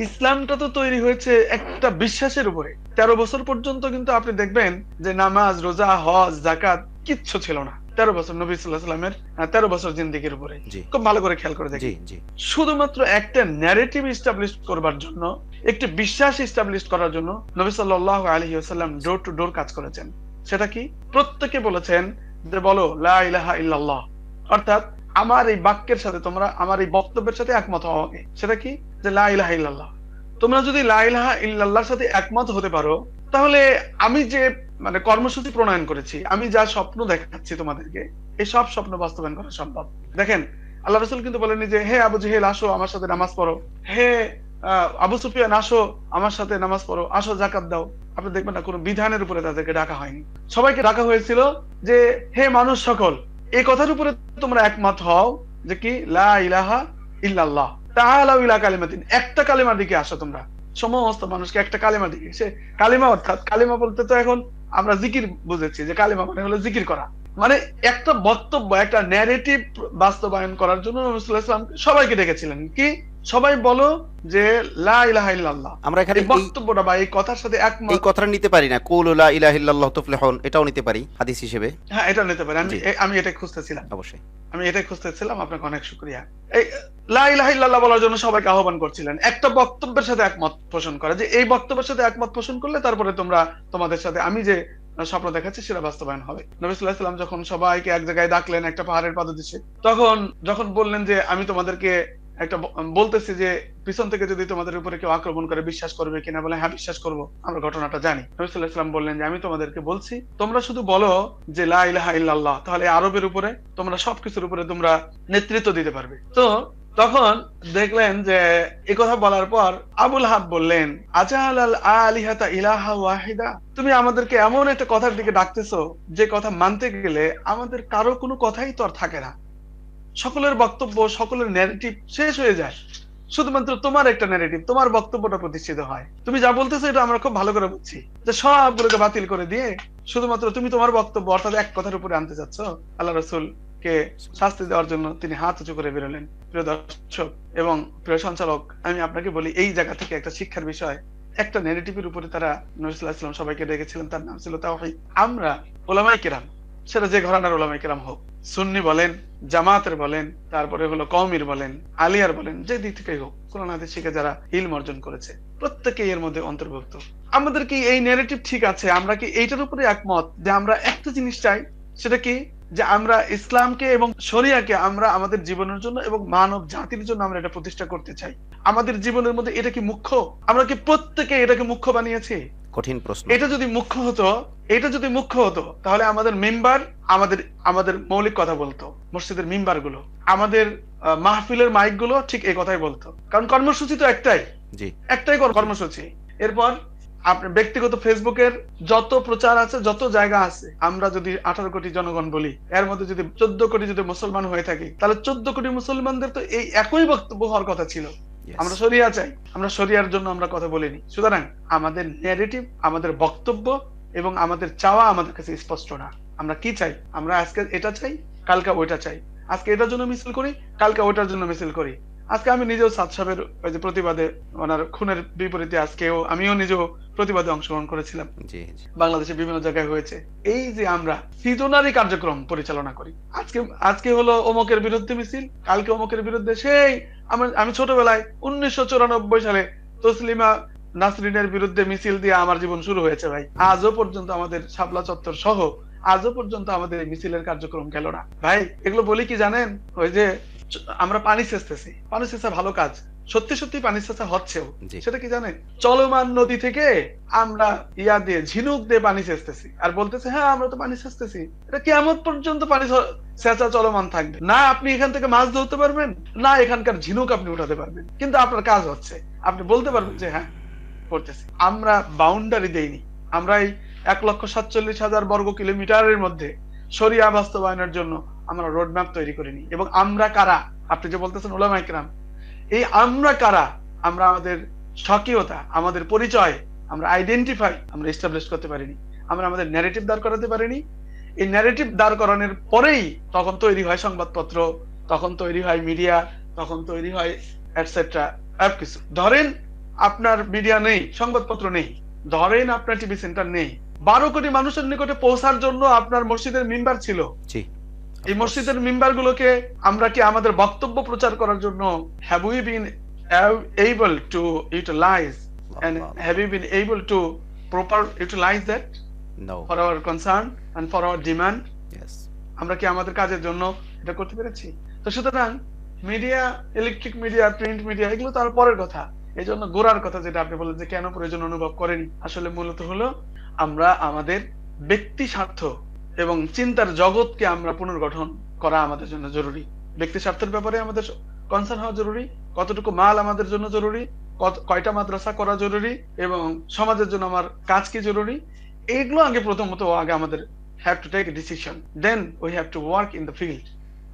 ইসলামটা তো তৈরি হয়েছে একটা বিশ্বাসের উপরে। 13 বছর পর্যন্ত কিন্তু আপনি দেখবেন যে নামাজ, রোজা, হজ, যাকাত কিচ্ছু ছিল না। 13 বছর নবী সাল্লাল্লাহু আলাইহি ওয়াসাল্লামের 13 বছর জিন্দেগির উপরে। জি খুব ভালো করে খেয়াল করে জি দেখেন, জি শুধুমাত্র একটা ন্যারেটিভ এস্টাবলিশ করবার জন্য, একটি বিশ্বাস এস্টাবলিশ করার জন্য নবী সাল্লাল্লাহু আলাইহি ওয়াসাল্লাম ডোর টু ডোর কাজ করেছেন। সেটা কি? প্রত্যেকে বলেছেন যে বলো লা ইলাহা ইল্লাল্লাহ, অর্থাৎ আমার এই বাক্যের সাথে তোমরা, আমার এই বক্তব্যের সাথে একমত হও। সেটা কি? যে লা ইলাহা ইল্লাল্লাহ। তোমরা যদি লা ইলাহা ইল্লাল্লাহর সাথে একমত হতে পারো, তাহলে আমি যে মানে কর্মসূচি প্রণয়ন করেছি, আমি যা স্বপ্ন দেখাচ্ছি তোমাদেরকে, এই সব স্বপ্ন বাস্তবায়ন করা সম্ভব। দেখেন, আল্লাহ রাসূল কিন্তু বলেননি যে হে আবু জেহেল আসো আমার সাথে নামাজ পড়ো, হে আবু সুফিয়ান আসো আমার সাথে নামাজ পড়ো, আসো যাকাত দাও। আপনি দেখবেন না, কোনো বিধানের উপরে তাদেরকে ডাকা হয়নি। সবাইকে ডাকা হয়েছিল যে হে মানুষ সকল, এই কথার উপরে তোমরা একমত হও যে কি? লা ইলাহা ইল্লাল্লাহ, তাআলাউ ইলা কালিমাতিন, একটা কালিমার দিকে আসো তোমরা। সমস্ত মানুষকে একটা কালিমার দিকে, সে কালিমা, অর্থাৎ কালিমা বলতে তো এখন আমরা জিকির বুঝেছি যে কালেমা মানে হলো জিকির করা। মানে একটা বক্তব্য, একটা ন্যারেটিভ বাস্তবায়ন করার জন্য নবী সাল্লাল্লাহু আলাইহি ওয়াসাল্লাম সবাইকে ডেকেছিলেন কি, সবাই বলো যে লা ইলাহা ইল্লাল্লাহ। আমরা এখানে এই বক্তব্যটা বা এই কথার সাথে এই একমত। কথাটা নিতে পারি না, কুলু লা ইলাহা ইল্লাল্লাহু তুফলিহুন, এটাও নিতে পারি হাদিস হিসেবে। হ্যাঁ, এটা নিতে পারি। জি আমি এটাই খুঁজতেছিলাম। অবশ্যই। আমি এটাই খুঁজতেছিলাম। আপনাকে অনেক শুকরিয়া। এই লা ইলাহা ইল্লাল্লাহ বলার জন্য সবাইকে আহ্বান করছিলেন একটা বক্তব্যের সাথে একমত পোষণ করা, যে এই বক্তব্যের সাথে একমত পোষণ করলে তারপরে তোমরা তোমাদের সাথে আমি যে স্বপ্ন দেখাচ্ছি সেটা বাস্তবায়ন হবে। নবী সাল্লাল্লাহু আলাইহি ওয়াসাল্লাম যখন সবাইকে এক জায়গায় ডাকলেন একটা পাহাড়ের পাদদেশে, তখন যখন বললেন যে আমি তোমাদেরকে একটা বলতেছি যে পিছন থেকে যদি তোমাদের উপরে কেউ আক্রমণ করে বিশ্বাস করবে কিনা, বলে হ্যাঁ বিশ্বাস করবো, আমরা ঘটনাটা জানি। নবী সাল্লাল্লাহু আলাইহি ওয়াসাল্লাম বললেন যে আমি তোমাদেরকে বলছি তোমরা শুধু বলো যে লা ইলাহা ইল্লাল্লাহ, তাহলে আরবের উপরে তোমরা সবকিছুর উপরে তোমরা নেতৃত্ব দিতে পারবে। তো তখন দেখলেন যে এই কথা বলার পর আবুল হাব বললেন আজাল আল আলিহাতা ইলাহা ওয়াহিদা, তুমি আমাদেরকে এমন একটা কথার দিকে ডাকতেছো যে কথা মানতে গেলে আমাদের কারো কোনো কথাই তো আর থাকে না, সকলের বক্তব্য সকলের ন্যারেটিভ শেষ হয়ে যায়, শুধুমাত্র তোমার একটা ন্যারেটিভ, তোমার বক্তব্যটা প্রতিষ্ঠিত হয়। তুমি যা বলতেছো এটা আমরা খুব ভালো করে বুঝছি, যে সবগুলোকে বাতিল করে দিয়ে শুধুমাত্র তুমি তোমার বক্তব্য অর্থাৎ এক কথার উপরে আনতে চাচ্ছ। আল্লাহ রাসূল কে শাস্তি দেওয়ার জন্য তিনি হাত উঁচু করে বেরোলেন। প্রিয় দর্শক এবং প্রিয় সঞ্চালক, আমি আপনাকে বলি এই জায়গা থেকে একটা শিক্ষার বিষয়, একটা ন্যারেটিভের উপরে তারা নবী সাল্লাল্লাহু আলাইহি ওয়াসাল্লাম সবাইকে ডেকেছিলেন, তার নাম ছিল তাওহীদ। আমরা উলামায়ে কেরাম, সেটা যে ঘরানার উলামায়ে কেরাম হোক, সুন্নি বলেন, জামাতের বলেন, তারপরে হলো কওমির বলেন, আলিয়ার বলেন, যে দিক থেকেই হোক, কোরআন হাদিস শিখে যারা ইলম অর্জন করেছে প্রত্যেকেই এর মধ্যে অন্তর্ভুক্ত। আমাদের কি এই ন্যারেটিভ ঠিক আছে? আমরা কি এইটার উপরে একমত যে আমরা একটা জিনিস চাই, সেটা কি, যে আমরা ইসলামকে এবং শরিয়াকে আমরা আমাদের জীবনের জন্য এবং মানব জাতির জন্য আমরা এটা প্রতিষ্ঠা করতে চাই। আমাদের জীবনের মধ্যে এটা কি মুখ্য? আমরা কি প্রত্যেকে এটাকে মুখ্য বানিয়েছি? কঠিন প্রশ্ন। এটা যদি মুখ্য হতো, এটা যদি মুখ্য হতো, তাহলে আমাদের মেম্বার আমাদের আমাদের মৌলিক কথা বলতো, মসজিদের মেম্বার গুলো, আমাদের মাহফিলের মাইক গুলো ঠিক এই কথাই বলতো, কারণ কর্মসূচি তো একটাই, জি একটাই কর্মসূচি। এরপর আপনার ব্যক্তিগত ফেসবুকের যত প্রচার আছে, যত জায়গা আছে, আমরা যদি 18 কোটি জনগণ বলি, এর মধ্যে যদি 14 কোটি যদি মুসলমান হয়ে থাকি, তাহলে 14 কোটি মুসলমানদের তো এই একই বক্তব্য হওয়ার কথা ছিল, আমরা শরিয়া চাই, আমরা শরিয়ার জন্য আমরা কথা বলিনি। সুতরাং আমাদের ন্যারেটিভ, আমাদের বক্তব্য এবং আমাদের চাওয়া আমাদের কাছে স্পষ্ট না। আমরা কি চাই? আমরা আজকে এটা চাই, কালকে ওইটা চাই, আজকে এটার জন্য মিছিল করি, কালকে ওইটার জন্য মিছিল করি। আজকে আমি নিজেও সাদ সাহেবের ওই যে প্রতিবাদে, ওনার খুনের বিপরীতে আজকেও আমিও নিজেও প্রতিবাদে অংশগ্রহণ করেছিলাম, জি জি বাংলাদেশে বিভিন্ন জায়গায় হয়েছে। এই যে আমরা সিজনারি কার্যক্রম পরিচালনা করি, আজকে আজকে হলো অমুকের বিরুদ্ধে মিছিল, কালকে অমুকের বিরুদ্ধে। সেই আমি ছোটবেলায় 1994 সালে তসলিমা নাসরিনের বিরুদ্ধে মিছিল দিয়ে আমার জীবন শুরু হয়েছে ভাই। আজও পর্যন্ত আমাদের শাপলা চত্বর সহ আজও পর্যন্ত আমাদের মিছিলের কার্যক্রম গেল না ভাই। এগুলো বলি কি জানেন, ওই যে আমরা পানি সেচতেছি, পানি সেচা ভালো কাজ, সত্যি সত্যি পানি সেচা হচ্ছেও, জি। সেটা কি জানেন, চলমান নদী থেকে আমরা ইয়া দিয়ে ঝিনুক দিয়ে পানি সেচতেছি আর বলতেছে হ্যাঁ আমরা তো পানি সেচতেছি। এটা কিয়ামত পর্যন্ত পানি সেচা চলমান থাকবে না। আপনি এখান থেকে মাছ ধরতে পারবেন না, এখানকার ঝিনুক আপনি উঠাতে পারবেন, কিন্তু আপনার কাজ হচ্ছে, আপনি বলতে পারবেন যে হ্যাঁ করতেছি। আমরা বাউন্ডারি দেইনি, আমরা এই 1,47,000 বর্গ কিলোমিটারের মধ্যে শরিয়া বাস্তবায়নের জন্য আমরা রোড ম্যাপ তৈরি করিনি। এবং আমরা কারা, আপনি যে বলতেছেন উলামায়ে কেরাম, এই আমরা কারা, আমরা আমাদের স্বকীয়তা, আমাদের পরিচয়, আমরা আইডেন্টিফাই আমরা এস্টাবলিশ করতে পারিনি, আমরা আমাদের ন্যারেটিভ দাঁড় করাতে পারিনি। এই ন্যারেটিভ দাঁড় করানোর পরেই তখন তৈরি হয় সংবাদপত্র, তখন তৈরি হয় মিডিয়া, তখন তৈরি হয় এটসেট্রা সব কিছু। ধরেন আপনার মিডিয়া নেই, সংবাদপত্র নেই, ধরেন আপনার টিভি সেন্টার নেই, 12 কোটি মানুষের নিকটে পৌঁছার জন্য আপনার মসজিদের মিম্বার ছিল। জি এই মসজিদের মিম্বার গুলোকে আমরা কি আমাদের বক্তব্য প্রচার করার জন্য have we been able to utilize and have we been able to proper utilize that know for our concern and for our demand? Yes আমরা কি আমাদের কাজের জন্য এটা করতে পেরেছি? তো সুতরাং media, electric media, print media, এগুলো তার পরের কথা। এই জন্য গোড়ার কথা যেটা আপনি বলেন যে কেন প্রয়োজন অনুভব করেনি, আসলে মূলত হলো আমরা আমাদের ব্যক্তি স্বার্থ এবং চিন্তার জগৎকে আমরা পুনর্গঠন করা আমাদের জন্য জরুরি। ব্যক্তি স্বার্থের ব্যাপারে আমাদের কনসার্ন হওয়া জরুরি, কতটুকু মাল আমাদের জন্য জরুরি, কয়টা মাদ্রাসা করা জরুরি, এবং সমাজের জন্য আমার কাজ কি জরুরি, এগুলো আগে প্রথমত আগে আমাদের have to take a decision, then we have to work in the field.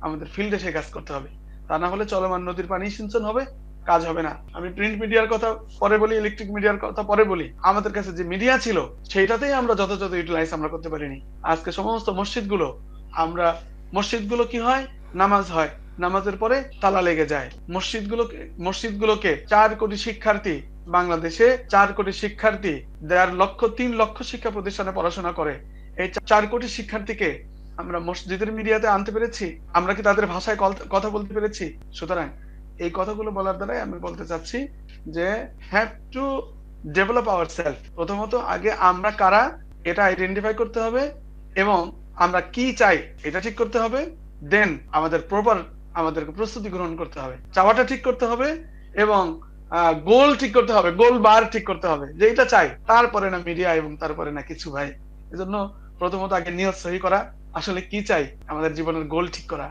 আমাদের ফিল্ডে সে কাজ করতে হবে, তা না হলে চলমান নদীর পানি সিঞ্চন হবে, কাজ হবে না। আমি প্রিন্ট মিডিয়ার কথা পরে বলি, ইলেকট্রিক মিডিয়ার কথা পরে বলি। আমাদের কাছে যে মিডিয়া ছিল সেইটাতেই আমরা যথাযথ ইউটিলাইজ আমরা করতে পারিনি। আজকে সমস্ত মসজিদগুলো কি হয়, নামাজ হয়, নামাজের পরে তালা লেগে যায়। মসজিদগুলোকে 4 কোটি শিক্ষার্থী, বাংলাদেশে 4 কোটি শিক্ষার্থী, 3 লক্ষ শিক্ষা প্রতিষ্ঠানে পড়াশোনা করে। এই 4 কোটি শিক্ষার্থীকে আমরা মসজিদের মিডিয়াতে আনতে পেরেছি? আমরা কি তাদের ভাষায় কথা বলতে পেরেছি? সুতরাং এই কথাগুলো বলার দ্বারাই আমি বলতে চাচ্ছি যে have to develop our self. প্রথমত আগে আমরা কারা এটা আইডেন্টিফাই করতে হবে, এবং আমরা কি চাই এটা ঠিক করতে হবে। দেন আমাদেরকে প্রস্তুতি গ্রহণ করতে হবে, চাওয়াটা ঠিক করতে হবে, এবং গোল ঠিক করতে হবে, গোল বার ঠিক করতে হবে যে এটা চাই, তারপরে না মিডিয়া এবং তারপরে না কিছু। ভাই, এজন্য প্রথমত আগে নিয়ত সহি করা, আসলে কি চাই, আমাদের জীবনের গোল ঠিক করা।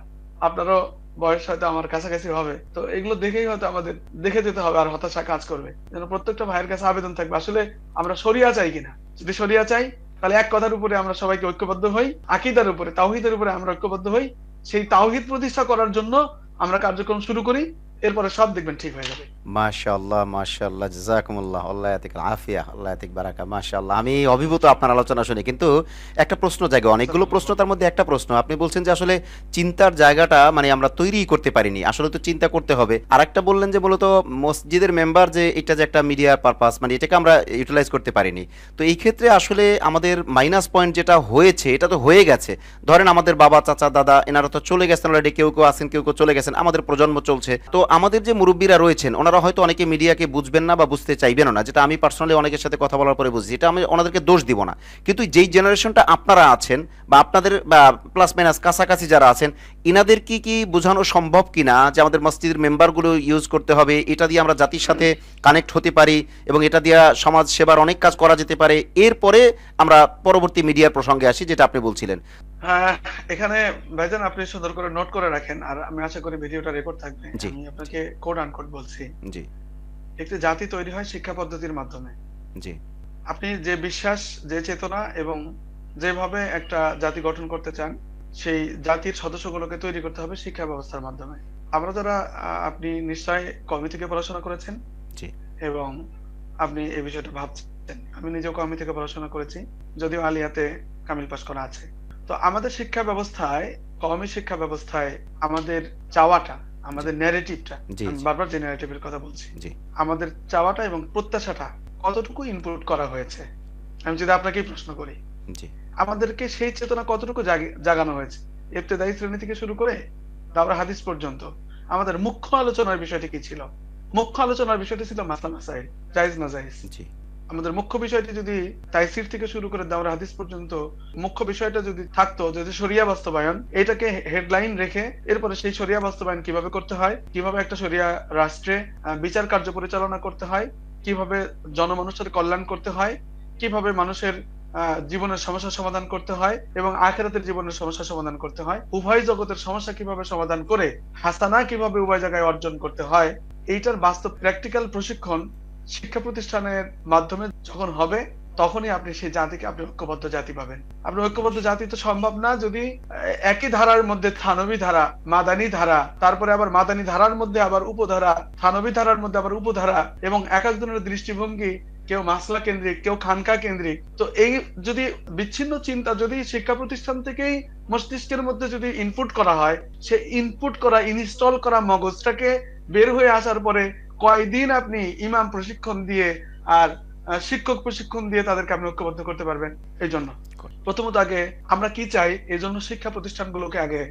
আপনারও বয়স হয়তো আমার কাছাকাছি হবে, তো এগুলো দেখেই হয়তো আমাদের দেখে যেতে হবে, আর হতাশা কাজ করবে। যেন প্রত্যেকটা ভাইয়ের কাছে আবেদন থাকবে, আসলে আমরা শরিয়া চাই কিনা। যদি শরিয়া চাই, তাহলে এক কথার উপরে আমরা সবাইকে ঐক্যবদ্ধ হই, আকীদার উপরে, তাওহীদের উপরে আমরা ঐক্যবদ্ধ হই। সেই তাওহীদ প্রতিষ্ঠা করার জন্য আমরা কার্যক্রম শুরু করি, এরপরে সব দেখবেন ঠিক হয়ে যাবে। মাশাআল্লাহ, মাশাআল্লাহ, জাযাকুমুল্লাহ, আল্লাহ ইয়াতিকুল আফিয়া, আল্লাহ ইয়াতিক বারাকা। মাশাআল্লাহ, আমি অভিভূত আপনার আলোচনা শুনে। কিন্তু একটা প্রশ্ন জাগে, অনেকগুলো প্রশ্ন, তার মধ্যে একটা প্রশ্ন, আপনি বলছেন যে আসলে চিন্তার জায়গাটা মানে আমরা তৈরি করতে পারিনি, আসলে তো চিন্তা করতে হবে। আর একটা বললেন যে মূলত মসজিদের মেম্বার, যে এটা যে একটা মিডিয়ার পারপাস, মানে এটাকে আমরা ইউটিলাইজ করতে পারিনি। তো এই ক্ষেত্রে আসলে আমাদের মাইনাস পয়েন্ট যেটা হয়েছে, এটা তো হয়ে গেছে। ধরেন আমাদের বাবা, চাচা, দাদা, এনারা তো চলে গেছেন অলরেডি, কেউ কেউ আছেন, কেউ কেউ চলে গেছেন, আমাদের প্রজন্ম চলছে। তো আমাদের যে মুরব্বীরা রয়েছেন, ওনারা হয়তো অনেকে মিডিয়াকে বুঝবেন না বা বুঝতে চাইবেন না, যেটা আমি পার্সোনালি অনেকের সাথে কথা বলার পরে বুঝছি। এটা আমি ওনাদেরকে দোষ দিব না, কিন্তু যেই জেনারেশনটা আপনারা আছেন বা আপনাদের বা প্লাস মাইনাস কাছাকাছি যারা আছেন, ইনাদের কি বোঝানো সম্ভব কিনা যে আমাদের মসজিদের মেম্বারগুলো ইউজ করতে হবে, এটা দিয়ে আমরা জাতির সাথে কানেক্ট হতে পারি এবং এটা দিয়ে সমাজ সেবার অনেক কাজ করা যেতে পারে। এরপরে আমরা পরবর্তী মিডিয়ার প্রসঙ্গে আসি, যেটা আপনি বলছিলেন। এখানে ভাইজান আপনি সুন্দর করে নোট করে রাখেন, আর আমি আশা করি ভিডিওটা রেকর্ড থাকবে। জি, আমি আপনাকে কোড আনকোড বলছি। জি, একটি জাতি তৈরি হয় শিক্ষা পদ্ধতির মাধ্যমে। জি, আপনি যে বিশ্বাস, যে চেতনা এবং যেভাবে একটা জাতি গঠন করতে চান, সেই জাতির সদস্যগুলোকে তৈরি করতে হবে শিক্ষা ব্যবস্থার মাধ্যমে। আমরা যারা আপনি নিশ্চয় কমি থেকে পড়াশোনা করেছেন, জি, এবং আপনি এই বিষয়টা ভাবছেন। আমি নিজেও কমি থেকে পড়াশোনা করেছি, যদিও আলিয়াতে কামিল পাস করা আছে। তো আমাদের শিক্ষা ব্যবস্থায়, কওমি শিক্ষা ব্যবস্থায় আমাদের চাওয়াটা, আমাদের ন্যারেটিভটা, জি, আমি জি, বারবার যে ন্যারেটিভের কথা বলছি, জি, আমাদের চাওয়াটা এবং প্রত্যাশাটা কতটুকু ইনপুট করা হয়েছে। আমি যদি আপনাকেই প্রশ্ন করি, জি, আমাদেরকে সেই চেতনা কতটুকু জাগানো হয়েছে, ইবতেদায়ী শ্রেণী থেকে শুরু করে দাওরা হাদিস পর্যন্ত। আমাদের মুখ্য আলোচনার বিষয়টি কি ছিল? মুখ্য আলোচনার বিষয়টি ছিল মাসলা মাসাইল, জায়েজ না জায়েজ। জি, আমাদের মুখ্য বিষয়টি যদি তাইসির থেকে শুরু করে দাওরা হাদিস পর্যন্ত মুখ্য বিষয়টা যদি থাকতো, যদি শরিয়া বাস্তবায়ন, এটাকে হেডলাইন রেখে এরপরে সেই শরিয়া বাস্তবায়ন কিভাবে করতে হয়, কিভাবে একটা শরিয়া রাষ্ট্রে বিচার কার্য পরিচালনা করতে হয়, কিভাবে জনমানুষের কল্যাণ করতে হয়, কিভাবে মানুষের জীবনের সমস্যা সমাধান করতে হয় এবং আখিরাতের জীবনের সমস্যা সমাধান করতে হয়, উভয় জগতের সমস্যা কিভাবে সমাধান করে হাসানা কিভাবে উভয় জায়গায় অর্জন করতে হয়, এইটার বাস্তব প্র্যাকটিক্যাল প্রশিক্ষণ শিক্ষা প্রতিষ্ঠানের মাধ্যমে যখন হবে, তখনই আপনি সেই জাতিকে আপনি ঐক্যবদ্ধ জাতি পাবেন। আপনি ঐক্যবদ্ধ জাতি তো সম্ভব না যদি একই ধারার মধ্যে থানবী ধারা, মাদানী ধারা, তারপরে আবার মাদানী ধারার মধ্যে আবার উপধারা, থানবী ধারার মধ্যে আবার উপধারা, এবং এক একজনের দৃষ্টিভঙ্গি, কেউ মাসলা কেন্দ্রিক, কেউ খানকা কেন্দ্রিক। তো এই যদি বিচ্ছিন্ন চিন্তা যদি শিক্ষা প্রতিষ্ঠান থেকেই মস্তিষ্কের মধ্যে যদি ইনপুট করা হয়, সে ইনপুট করা, ইনস্টল করা মগজটাকে বের হয়ে আসার পরে কয়দিন আপনি ইমাম প্রশিক্ষণ দিয়ে আর শিক্ষক প্রশিক্ষণ দিয়ে তাদেরকে আপনি ঐক্যবদ্ধ করতে পারবেন? এই জন্য প্রথমত আগে আমরা কি চাই, এই জন্য শিক্ষা প্রতিষ্ঠানগুলোকে আগে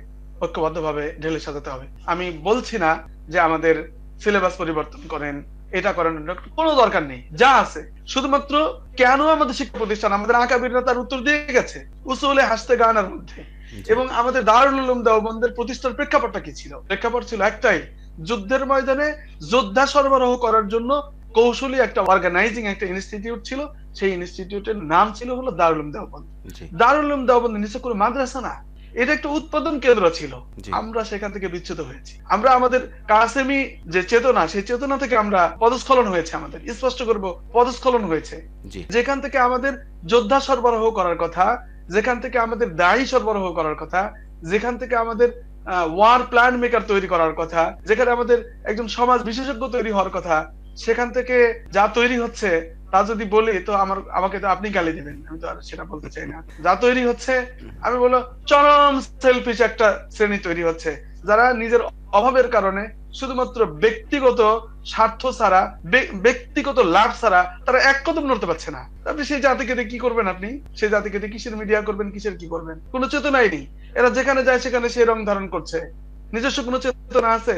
ঐক্যবদ্ধ ভাবে ঢেলে সাজাতে হবে। আমি বলছি না যে আমাদের সিলেবাস পরিবর্তন করেন, এটা করেন, কোনো দরকার নেই। যা আছে শুধুমাত্র কেন আমাদের শিক্ষা প্রতিষ্ঠান, আমাদের আকাবিররা তার উত্তর দিয়ে গেছে উসুলে হাসতে গানার মধ্যে। এবং আমাদের দারুল উলুম দেওবন্দের প্রতিষ্ঠার প্রেক্ষাপটটা কি ছিল? প্রেক্ষাপট ছিল একটাই, যুদ্ধের ময়দানে যোদ্ধা সরবরাহ করার জন্য কৌশলী একটা অর্গানাইজিং একটা ইনস্টিটিউট ছিল। সেই ইনস্টিটিউটের নাম ছিল হলো দারুল উলুম দেওবন্দ। দারুল উলুম দেওবন্দ নিচে কোনো মাদ্রাসা না, এটা একটা উৎপাদন কেন্দ্র ছিল। আমরা সেখান থেকে বিচ্যুত হয়েছি। আমরা আমাদের কাসেমি যে চেতনা, সেই চেতনা থেকে আমরা পদস্খলন হয়েছে, আমাদের স্পষ্ট করব পদস্খলন হয়েছে। যেখান থেকে আমাদের যোদ্ধা সরবরাহ করার কথা, যেখান থেকে আমাদের দায়ী সরবরাহ করার কথা, যেখান থেকে আমাদের ওয়ার প্ল্যান মেকার তৈরি করার কথা, যেখানে আমাদের একজন সমাজ বিশেষজ্ঞ তৈরি হওয়ার কথা, সেখান থেকে যা তৈরি হচ্ছে তা যদি বলি তো আমাকে তো আপনি গালি দিবেন, আমি তো আর সেটা বলতে চাই না। যা তৈরি হচ্ছে আমি বলবো চরম সেলফিশ একটা শ্রেণী তৈরি হচ্ছে, যারা নিজের অভাবের কারণে শুধুমাত্র ব্যক্তিগত স্বার্থ ছাড়া, ব্যক্তিগত লাভ ছাড়া তারা এক কদম নড়তে পারছে না। আপনি সেই জাতিকে দিয়ে কি করবেন? আপনি সেই জাতিকে দিয়ে কিসের মিডিয়া করবেন, কিসের কি করবেন? কোনো চেতনাই নেই। এরা যেখানে যায় সেখানে সে রং ধারণ করছে। নিজস্ব কোনো চেতনা আছে?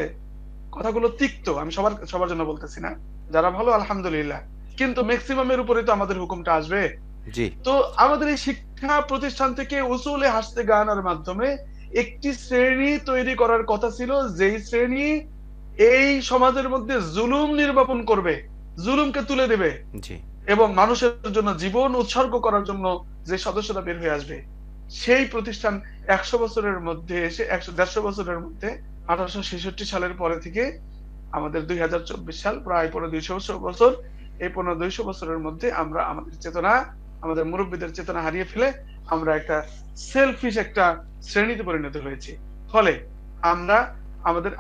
কথাগুলো তিক্ত, আমি সবার জন্য বলতেছি না, যারা ভালো আলহামদুলিল্লাহ, কিন্তু ম্যাক্সিমামের উপরে তো আমাদের হুকুমটা আসবে। জি তো আমাদের এই শিক্ষা প্রতিষ্ঠান থেকে উসুলে হাসতে গানার মাধ্যমে একটি শ্রেণী তৈরি করার কথা ছিল, যেই শ্রেণী এই সমাজের মধ্যে জুলুম নির্বাপন করবে, জুলুমকে তুলে দেবে জি এবং মানুষের জন্য জীবন উৎসর্গ করার জন্য যে সদস্যরা বের হয়ে আসবে, সেই প্রতিষ্ঠান 100 বছরের মধ্যে এসে 150 বছরের মধ্যে 1866 সালের পরে থেকে আমাদের 2024 সাল, প্রায় 200 বছর, এই 200 বছরের মধ্যে আমরা আমাদের চেতনা, আমাদের মুরব্বীদের চেতনা হারিয়ে ফেলে আমরা একটা সেলফিশ একটা শ্রেণীতে পরিণত হয়েছি। ফলে আমরা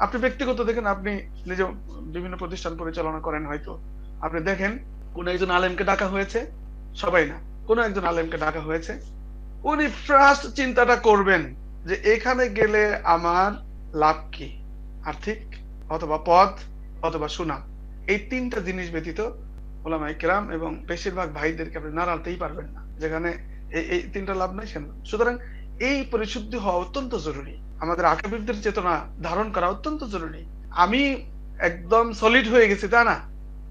আপনি ব্যক্তিগত দেখেন, আপনি নিজে বিভিন্ন প্রতিষ্ঠান পরিচালনা করেন, হয়তো আপনি দেখেন কোন একজন আলেমকে ডাকা হয়েছে, সবাই না, কোন একজন আলেমকে ডাকা হয়েছে, উনি ফার্স্ট চিন্তাটা করবেন যে এখানে গেলে আমার লাভ কি, আর্থিক অথবা পদ অথবা সুনাম। এই তিনটা জিনিস ব্যতীত ওলামায়ে কেরাম এবং বেশিরভাগ ভাইদেরকে আপনি নাড়াতেই পারবেন না, যেখানে এই তিনটা লাভ নাই সেখানে। সুতরাং এই পরিশুদ্ধি হওয়া অত্যন্ত জরুরি, আমাদের আকাবিরদের চেতনা ধারণ করা অত্যন্ত জরুরি। আমি একদম সলিড হয়ে গেছি তা না,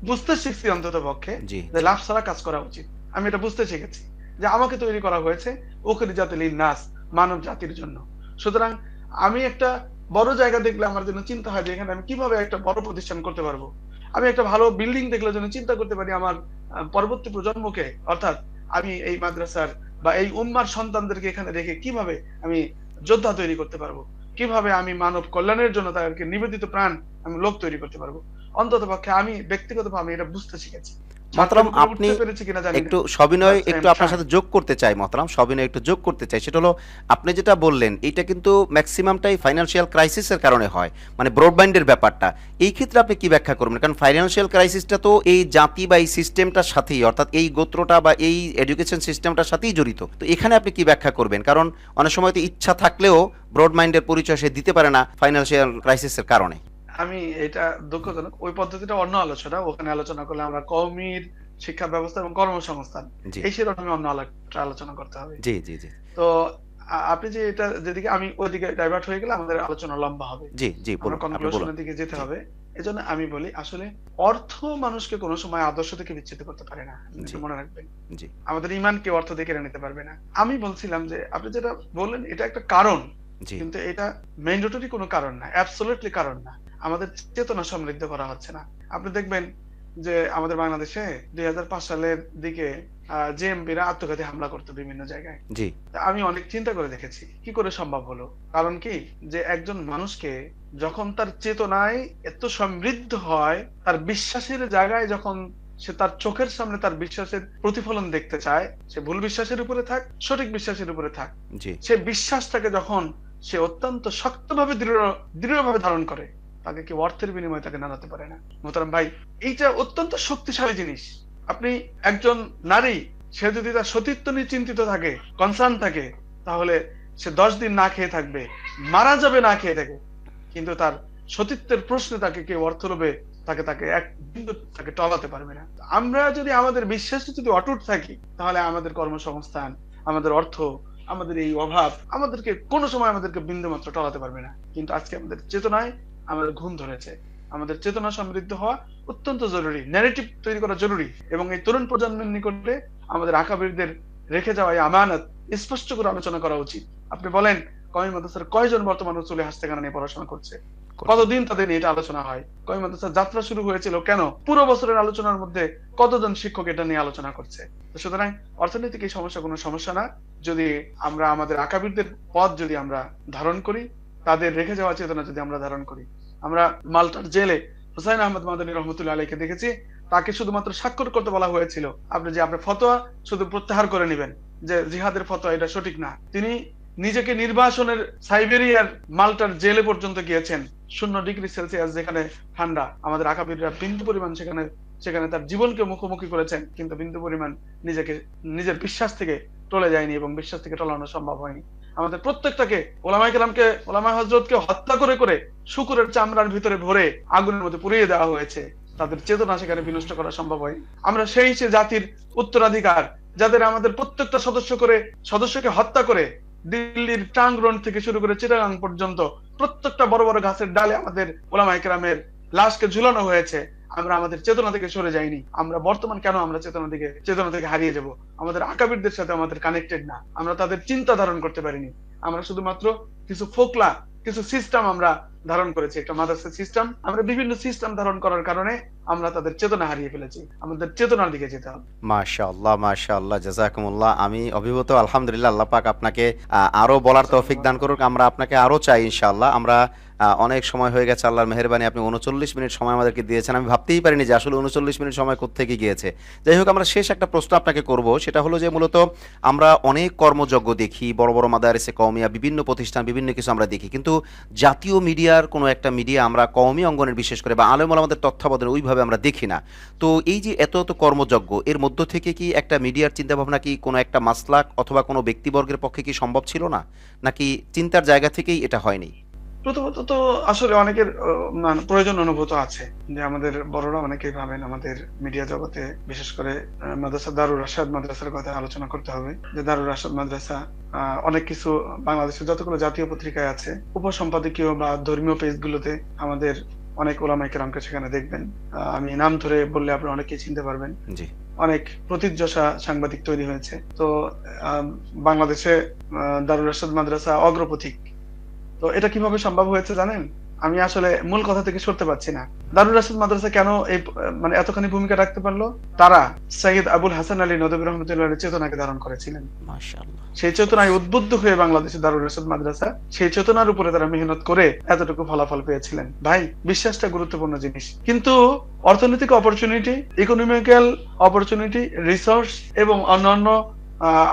বুঝতে শিখছি অন্তত পক্ষে জি যে লাভ ছাড়া কাজ করা উচিত। আমি এটা বুঝতে শিখেছি যে আমাকে তৈরি করা হয়েছে উখরিজাতিল লিন্নাস, মানব জাতির জন্য। সুতরাং আমি একটা বড় জায়গা দেখলে আমার জন্য চিন্তা হয় যে এখানে আমি কিভাবে একটা বড় প্রতিষ্ঠান করতে পারবো। আমি একটা ভালো বিল্ডিং দেখলে যেন চিন্তা করতে পারি আমার পরবর্তী প্রজন্মকে, অর্থাৎ আমি এই মাদ্রাসার বা এই উম্মার সন্তানদেরকে এখানে রেখে কিভাবে আমি যোদ্ধা তৈরি করতে পারবো, কিভাবে আমি মানব কল্যাণের জন্য তাদেরকে নিবেদিত প্রাণ আমি লোক তৈরি করতে পারবো। অন্তত পক্ষে আমি ব্যক্তিগতভাবে আমি এটা বুঝতে শিখেছি। মহতারাম, ছাত্রের উপরে আপনি উঠতে পেরেছি কিনা জানি না, একটু সবিনয় but I একটু am আপনার trying. সাথে যোগ করতে চাই মহতারাম, সবিনয় একটু যোগ করতে চাই। সেটা হলো আপনি যেটা বললেন এটা কিন্তু ম্যাক্সিমামটাই ফাইন্যান্সিয়াল ক্রাইসিসের কারণে হয়, মানে ব্রডব্যান্ডের ব্যাপারটা। এই ক্ষেত্রে আপনি কি ব্যাখ্যা করবেন? কারণ ফাইন্যান্সিয়াল ক্রাইসিসটা তো এই জাতি বা এই সিস্টেমটার সাথেই, অর্থাৎ এই গোত্রটা বা এই এডুকেশন সিস্টেমটার সাথেই জড়িত। তো এখানে আপনি কি ব্যাখ্যা করবেন? কারণ অনেক সময় তো ইচ্ছা থাকলেও ব্রডমাইন্ডের পরিচয় সে দিতে পারে না ফাইন্যান্সিয়াল ক্রাইসিসের কারণে। আমি এটা দুঃখজনক, ওই পদ্ধতিটা অন্য আলোচনা, ওখানে আলোচনা করলে আমরা কওমির শিক্ষা ব্যবস্থা এবং কর্মসংস্থান জি এই শিরোনামে অন্য আলোচনা করতে হবে। জি জি জি তো আপনি যে এটা যেদিকে আমি ওইদিকে ডাইভার্ট হয়ে গেলে আমাদের আলোচনা লম্বা হবে, জি জি আমরা বলুন, আপনি বলুন। কনক্লুশনের দিকে যেতে জি হবে। এজন্য আমি বলি আসলে অর্থ মানুষকে কোনো সময় আদর্শ থেকে বিচ্ছিন্ন করতে পারে না, জি এটা মনে রাখবেন। জি আমাদের ইমানকে অর্থ দিয়ে কেড়ে নিতে পারবে না। আমি বলছিলাম যে আপনি যেটা বললেন এটা একটা কারণ, জি কিন্তু এটা ম্যান্ডেটরি কোনো কারণ না, অ্যাবসলিউটলি কারণ না। আমাদের চেতনা সমৃদ্ধ করা হচ্ছে না। আপনি দেখবেন যে আমাদের বাংলাদেশে 2005 সালের দিকে জেএমবিরা আত্মঘাতী হামলা করতো বিভিন্ন জায়গায়। জি তা আমি অনেক চিন্তা করে দেখেছি কি করে সম্ভব হলো। কারণ কি, যে একজন মানুষকে যখন তার চেতনায় এত সমৃদ্ধ হয়, তার বিশ্বাসের জায়গায় যখন সে তার চোখের সামনে তার বিশ্বাসের প্রতিফলন দেখতে চায়, সে ভুল বিশ্বাসের উপরে থাক, সঠিক বিশ্বাসের উপরে থাক, জি সে বিশ্বাসটাকে যখন সে অত্যন্ত শক্তভাবে দৃঢ়ভাবে ধারণ করে, তাকে কি অর্থের বিনিময়ে তাকে নাড়াতে পারে না। মোহতারাম ভাই, এইটা অত্যন্ত শক্তিশালী জিনিস। আপনি একজন নারী, সে যদি তার সতীত্ব নিয়ে চিন্তিত থাকে, কনসার্ন থাকে, তাহলে সে 10 দিন না খেয়ে থাকবে, মারা যাবে না খেয়ে থাকে, কিন্তু তার সতীত্বের প্রশ্নে তাকে কেউ অর্থ লোভে তাকে এক বিন্দু তাকে টলাতে পারবে না। আমরা যদি আমাদের বিশ্বাসে যদি অটুট থাকি, তাহলে আমাদের কর্মসংস্থান, আমাদের অর্থ, আমাদের এই অভাব আমাদেরকে কোনো সময় আমাদেরকে বিন্দু মাত্র টলাতে পারবে না। কিন্তু আজকে আমাদের চেতনায় আমাদের ঘুম ধরেছে। আমাদের চেতনা সমৃদ্ধ হওয়া অত্যন্ত জরুরি, ন্যারেটিভ তৈরি করা জরুরি, এবং এই তরুণ প্রজন্মের নিকটে আমাদের আকাবিরদের রেখে যাওয়া এই আমানত স্পষ্ট করে আলোচনা করা উচিত। আপনি বলেন কওমি মাদ্রাসার কয়জন বর্তমান চলে আসতে গান নিয়ে পড়াশোনা করছে, কতদিন তাদের নিয়ে এটা আলোচনা হয়? কওমি মাদ্রাসার যাত্রা শুরু হয়েছিল কেন? পুরো বছরের আলোচনার মধ্যে কতজন শিক্ষক এটা নিয়ে আলোচনা করছে? তো সুতরাং অর্থনৈতিক এই সমস্যা কোনো সমস্যা না, যদি আমরা আমাদের আকাবিরদের পথ যদি আমরা ধারণ করি, তাদের রেখে যাওয়া চেতনা যদি আমরা ধারণ করি। আমরা মাল্টার জেলে হুসাইন আহমদ মাদানী রহমতুল্লাহ আলাইকে দেখেছি, তাকে শুধুমাত্র স্বাক্ষর করতে বলা হয়েছিল, আপনার ফতোয়া শুধু প্রত্যাহার করে নেবেন, যে জিহাদের ফতোয়া এটা সঠিক না। তিনি নিজেকে নির্বাসনের সাইবেরিয়ার মাল্টার জেলে পর্যন্ত গিয়েছেন, 0°C যেখানে ঠান্ডা। আমাদের আকাবিররা বিন্দু পরিমাণ সেখানে সেখানে তার জীবনকে মুখোমুখি করেছেন, কিন্তু বিন্দু পরিমাণ নিজেকে নিজের বিশ্বাস থেকে টলে যায়নি এবং বিশ্বাস থেকে টলানো সম্ভব হয়নি। আমাদের প্রত্যেকটাকে ওলামায়ে কেরামকে, ওলামায়ে হযরতকে হত্যা করে করে শুকুরের চামড়ার ভিতরে ভরে আগুনের মধ্যে পুড়িয়ে দেওয়া হয়েছে, তাদের চেতনা সেখানে বিনষ্ট করা সম্ভব হয়। আমরা সেই সে জাতির উত্তরাধিকার, যাদের আমাদের প্রত্যেকটা সদস্যকে হত্যা করে দিল্লির টাং রোড থেকে শুরু করে চিটাগাং পর্যন্ত প্রত্যেকটা বড় বড় গাছের ডালে আমাদের ওলামায়ে কেরামের লাশকে ঝুলানো হয়েছে। আমরা আমাদের চেতনা থেকে সরে যাইনি। আমরা বর্তমান কেন আমরা চেতনা থেকে হারিয়ে যাব? আমাদের আকাবিরদের সাথে আমাদের কানেক্টেড না, আমরা তাদের চিন্তা ধারণ করতে পারিনি। আমরা শুধুমাত্র কিছু ফোকলা, কিছু সিস্টেম আমরা ধারণ করেছি, একটা মাদ্রাসা সিস্টেম। আমরা বিভিন্ন সিস্টেম ধারণ করার কারণে আমরা তাদের চেতনা হারিয়ে ফেলেছি। আমাদের চেতনার দিকে যেতে হবে। মাশাআল্লাহ, মাশাআল্লাহ, জাযাকুমুল্লাহ। আমি অভিভূত, আলহামদুলিল্লাহ। আল্লাহ পাক আপনাকে আরো বলার তৌফিক দান করুক। আমরা আপনাকে আরো চাই ইনশাআল্লাহ। আমরা অনেক সময় হয়ে গেছে, আল্লাহর মেহেরবানি আপনি 39 মিনিট সময় আমাদেরকে দিয়েছেন। আমি ভাবতেই পারিনি যে আসলে 39 মিনিট সময় কোত্থেকে গিয়েছে। যাই হোক, আমরা শেষ একটা প্রশ্ন আপনাকে করব, সেটা হলো যে মূলত আমরা অনেক কর্মযজ্ঞ দেখি, বড় বড় মাদারিসে কওমিয়া, বিভিন্ন প্রতিষ্ঠান, বিভিন্ন কিছু আমরা দেখি, কিন্তু জাতীয় মিডিয়ার কোনো একটা মিডিয়া আমরা কওমি অঙ্গনের বিশেষ করে বা আলেম ওলামাদের তত্ত্বাবধানে ওইভাবে আমরা দেখি না। তো এই যে এত এত কর্মযজ্ঞ, এর মধ্য থেকে কি একটা মিডিয়ার চিন্তাভাবনা কি কোনো একটা মাসলাক অথবা কোনো ব্যক্তিবর্গের পক্ষে কি সম্ভব ছিল না, নাকি চিন্তার জায়গা থেকেই এটা হয়নি? প্রথমত তো আসলে অনেকের প্রয়োজন অনুভূত আছে যে আমাদের বড়রা অনেকেই ভাবেন আমাদের মিডিয়া জগতে, বিশেষ করে মাদ্রাসা দারুর রাশেদ মাদ্রাসার কথা আলোচনা করতে হবে। যে দারুর রাশেদ মাদ্রাসা অনেক কিছু বাংলাদেশের যতগুলো জাতীয় পত্রিকায় আছে, উপসম্পাদকীয় বা ধর্মীয় পেজগুলোতে আমাদের অনেক ওলামায়ে কেরামকে সেখানে দেখবেন। আমি নাম ধরে বললে আপনারা অনেকেই চিনতে পারবেন। জি, অনেক প্রতিযশা সাংবাদিক তৈরি হয়েছে। তো বাংলাদেশে দারুর রাশেদ মাদ্রাসা অগ্রপথিক। তো এটা কিভাবে সম্ভব হয়েছে জানেন? আমি আসলে মূল কথা থেকে সরতে পারছি না। দারুর রাশেদ মাদ্রাসা কেন এই মানে এতখানি ভূমিকা রাখতে পারলো? তারা সৈয়দ আবুল হাসান আলী নদভী রহমতুল্লাহর চেতনাকে ধারণ করেছিলেন। মাশাআল্লাহ। সেই চেতনায় উদ্বুদ্ধ হয়ে বাংলাদেশের দারুর রাশেদ মাদ্রাসা সেই চেতনার উপরে তারা মেহনত করে এতটুকু ফলাফল পেয়েছিলেন। ভাই, বিশ্বাসটা গুরুত্বপূর্ণ জিনিস, কিন্তু অর্থনৈতিক অপরচুনিটি, ইকোনমিক্যাল অপরচুনিটি, রিসোর্স এবং অন্যান্য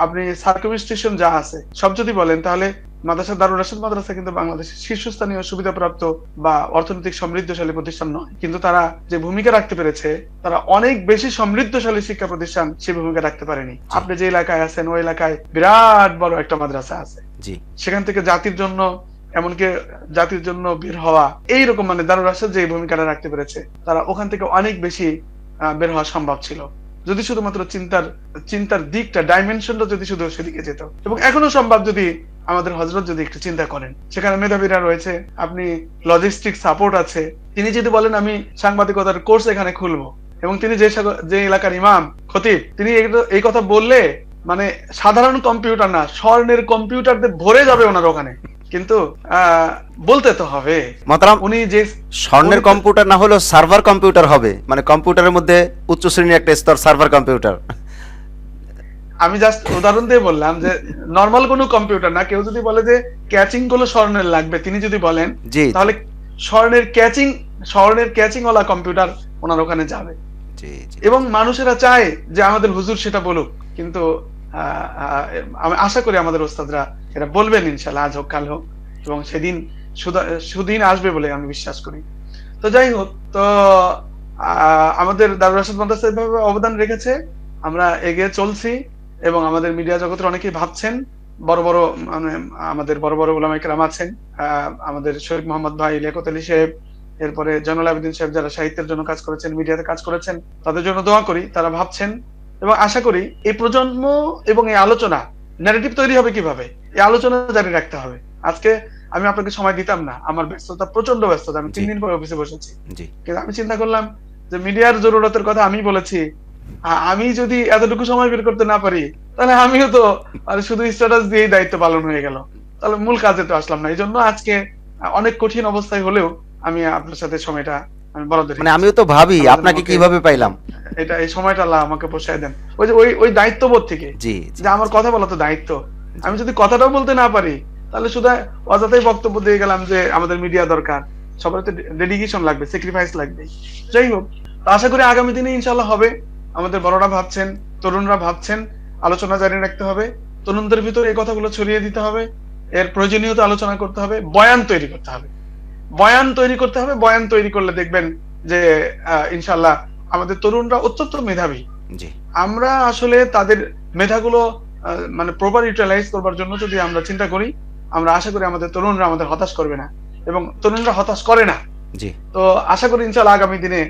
আপনি সার্কামস্টেশন যা আছে সব যদি বলেন, তাহলে মাদ্রাসা দারুর রাশেদ মাদ্রাসা কিন্তু বাংলাদেশের শীর্ষস্থানীয় সুবিধাপ্রাপ্ত বা অর্থনৈতিক সমৃদ্ধশালী প্রতিষ্ঠান নয়, কিন্তু তারা যে ভূমিকা রাখতে পেরেছে, তারা অনেক বেশি সমৃদ্ধশালী শিক্ষা প্রতিষ্ঠান সেই ভূমিকা রাখতে পারেনি। আপনি যে এলাকায় আছেন ওই এলাকায় বিরাট বড় একটা মাদ্রাসা আছে, সেখান থেকে জাতির জন্য, এমনকি জাতির জন্য বের হওয়া, এইরকম মানে দারুর রাশেদ যে ভূমিকাটা রাখতে পেরেছে, তারা ওখান থেকে অনেক বেশি বের হওয়া সম্ভব ছিল যদি শুধুমাত্র চিন্তার দিকটা, ডাইমেনশনটা যদি শুধু সেদিকে যেত। এবং এখনো সম্ভব যদি আমাদের হযরত যদি একটু চিন্তা করেন, সেখানে মেধাবীরা রয়েছে, আপনি লজিস্টিক সাপোর্ট আছে। তিনি যদি বলেন আমি সাংবাদিকতার কোর্স এখানে খুলবো, এবং তিনি যে এলাকার ইমাম, খতিব, তিনি এই কথা বললে মানে সাধারণ কম্পিউটার না, স্বর্ণের কম্পিউটার দিয়ে ভরে যাবে ওনার ওখানে। কিন্তু বলতে তো হবে মাতরাম, উনি যে স্বর্ণের কম্পিউটার না হলেও সার্ভার কম্পিউটার হবে, মানে কম্পিউটারের মধ্যে উচ্চ শ্রেণীর একটা স্তর সার্ভার কম্পিউটার। আমি জাস্ট উদাহরণ দিয়ে বললাম যে নরমাল কোনো কম্পিউটার না। কেউ যদি বলে যে ক্যাচিং গুলো স্বর্ণের লাগবে, তিনি যদি বলেন, তাহলে স্বর্ণের ক্যাচিং ওয়ালা কম্পিউটার ওনার ওখানে যাবে। এবং মানুষেরা চায় যে আমাদের হুজুর সেটা বলুক, কিন্তু আমি আশা করি আমাদের ওস্তাদরা এটা বলবেন ইনশাআল্লাহ, আজ হোক কাল হোক, এবং সেদিন সুদিন আসবে বলে আমি বিশ্বাস করি। তো যাই হোক, তো আমাদের দারুর রাশেদ মাদ্রাসা এভাবে অবদান রেখেছে, আমরা এগিয়ে চলছি, এবং আমাদের মিডিয়া জগতের অনেকেই ভাবছেন, বড় বড় মানে আমাদের বড় বড় ওলামায়ে কেরাম আছেন, আমাদের শরীফ মোহাম্মদ ভাই, লিয়াকত আলী সাহেব, এরপরে জয়নুল আবেদিন সাহেব, যারা সাহিত্যের জন্য কাজ করেছেন, মিডিয়াতে কাজ করেছেন, তাদের জন্য দোয়া করি। তারা ভাবছেন, এবং আশা করি এই প্রজন্ম এবং এই আলোচনা ন্যারেটিভ তৈরি হবে কিভাবে, এই আলোচনা জারি রাখতে হবে। আজকে আমি আপনাকে সময় দিতাম না, আমার ব্যস্ততা, প্রচন্ড ব্যস্ততা, আমি 3 দিন পরে অফিসে বসেছি, কিন্তু আমি চিন্তা করলাম যে মিডিয়ার জরুরতের কথা আমি বলেছি, আমি যদি এতটুকু সময় বের করতে না পারি, তাহলে আমিও তো শুধু স্ট্যাটাস দিয়েই দায়িত্ব পালন হয়ে গেল, তাহলে মূল কাজে তো আসলাম না। এই জন্য আজকে অনেক কঠিন অবস্থায় হলেও আমি আপনার সাথে সময়টা আমি বরাদ্দ রেখেছি। মানে আমিও তো ভাবি আপনাকে কিভাবে পাইলাম, এটা এই সময়টা আল্লাহ আমাকে পোষায় দেন, ওই যে ওই দায়িত্ববোধ থেকে, যে আমার কথা বলা তো দায়িত্ব। আমি যদি কথাটাও বলতে না পারি, তাহলে শুধু অযথাই বক্তব্য দিয়ে গেলাম যে আমাদের মিডিয়া দরকার। সবার তো ডেডিকেশন লাগবে, স্যাক্রিফাইস লাগবে। যাই হোক, আশা করি আগামী দিনে ইনশাআল্লাহ হবে। আমাদের বড়রা ভাবছেন, তরুণরা ভাবছেন, আলোচনা জারি রাখতে হবে, তরুণদের ভিতরে এই কথাগুলো ছড়িয়ে দিতে হবে, এর প্রয়োজনীয়তা আলোচনা করতে হবে, বয়ান তৈরি করতে হবে, বয়ান তৈরি করলে দেখবেন যে ইনশাল্লাহ আমাদের তরুণরা অত্যন্ত মেধাবী। জি। আমরা আসলে তাদের মেধাগুলো মানে প্রপার ইউটিলাইজ করবার জন্য যদি আমরা চিন্তা করি, আমরা আশা করি আমাদের তরুণরা আমাদের হতাশ করবে না, এবং তরুণরা হতাশ করে না। জি। তো আশা করি ইনশাল্লাহ আগামী দিনে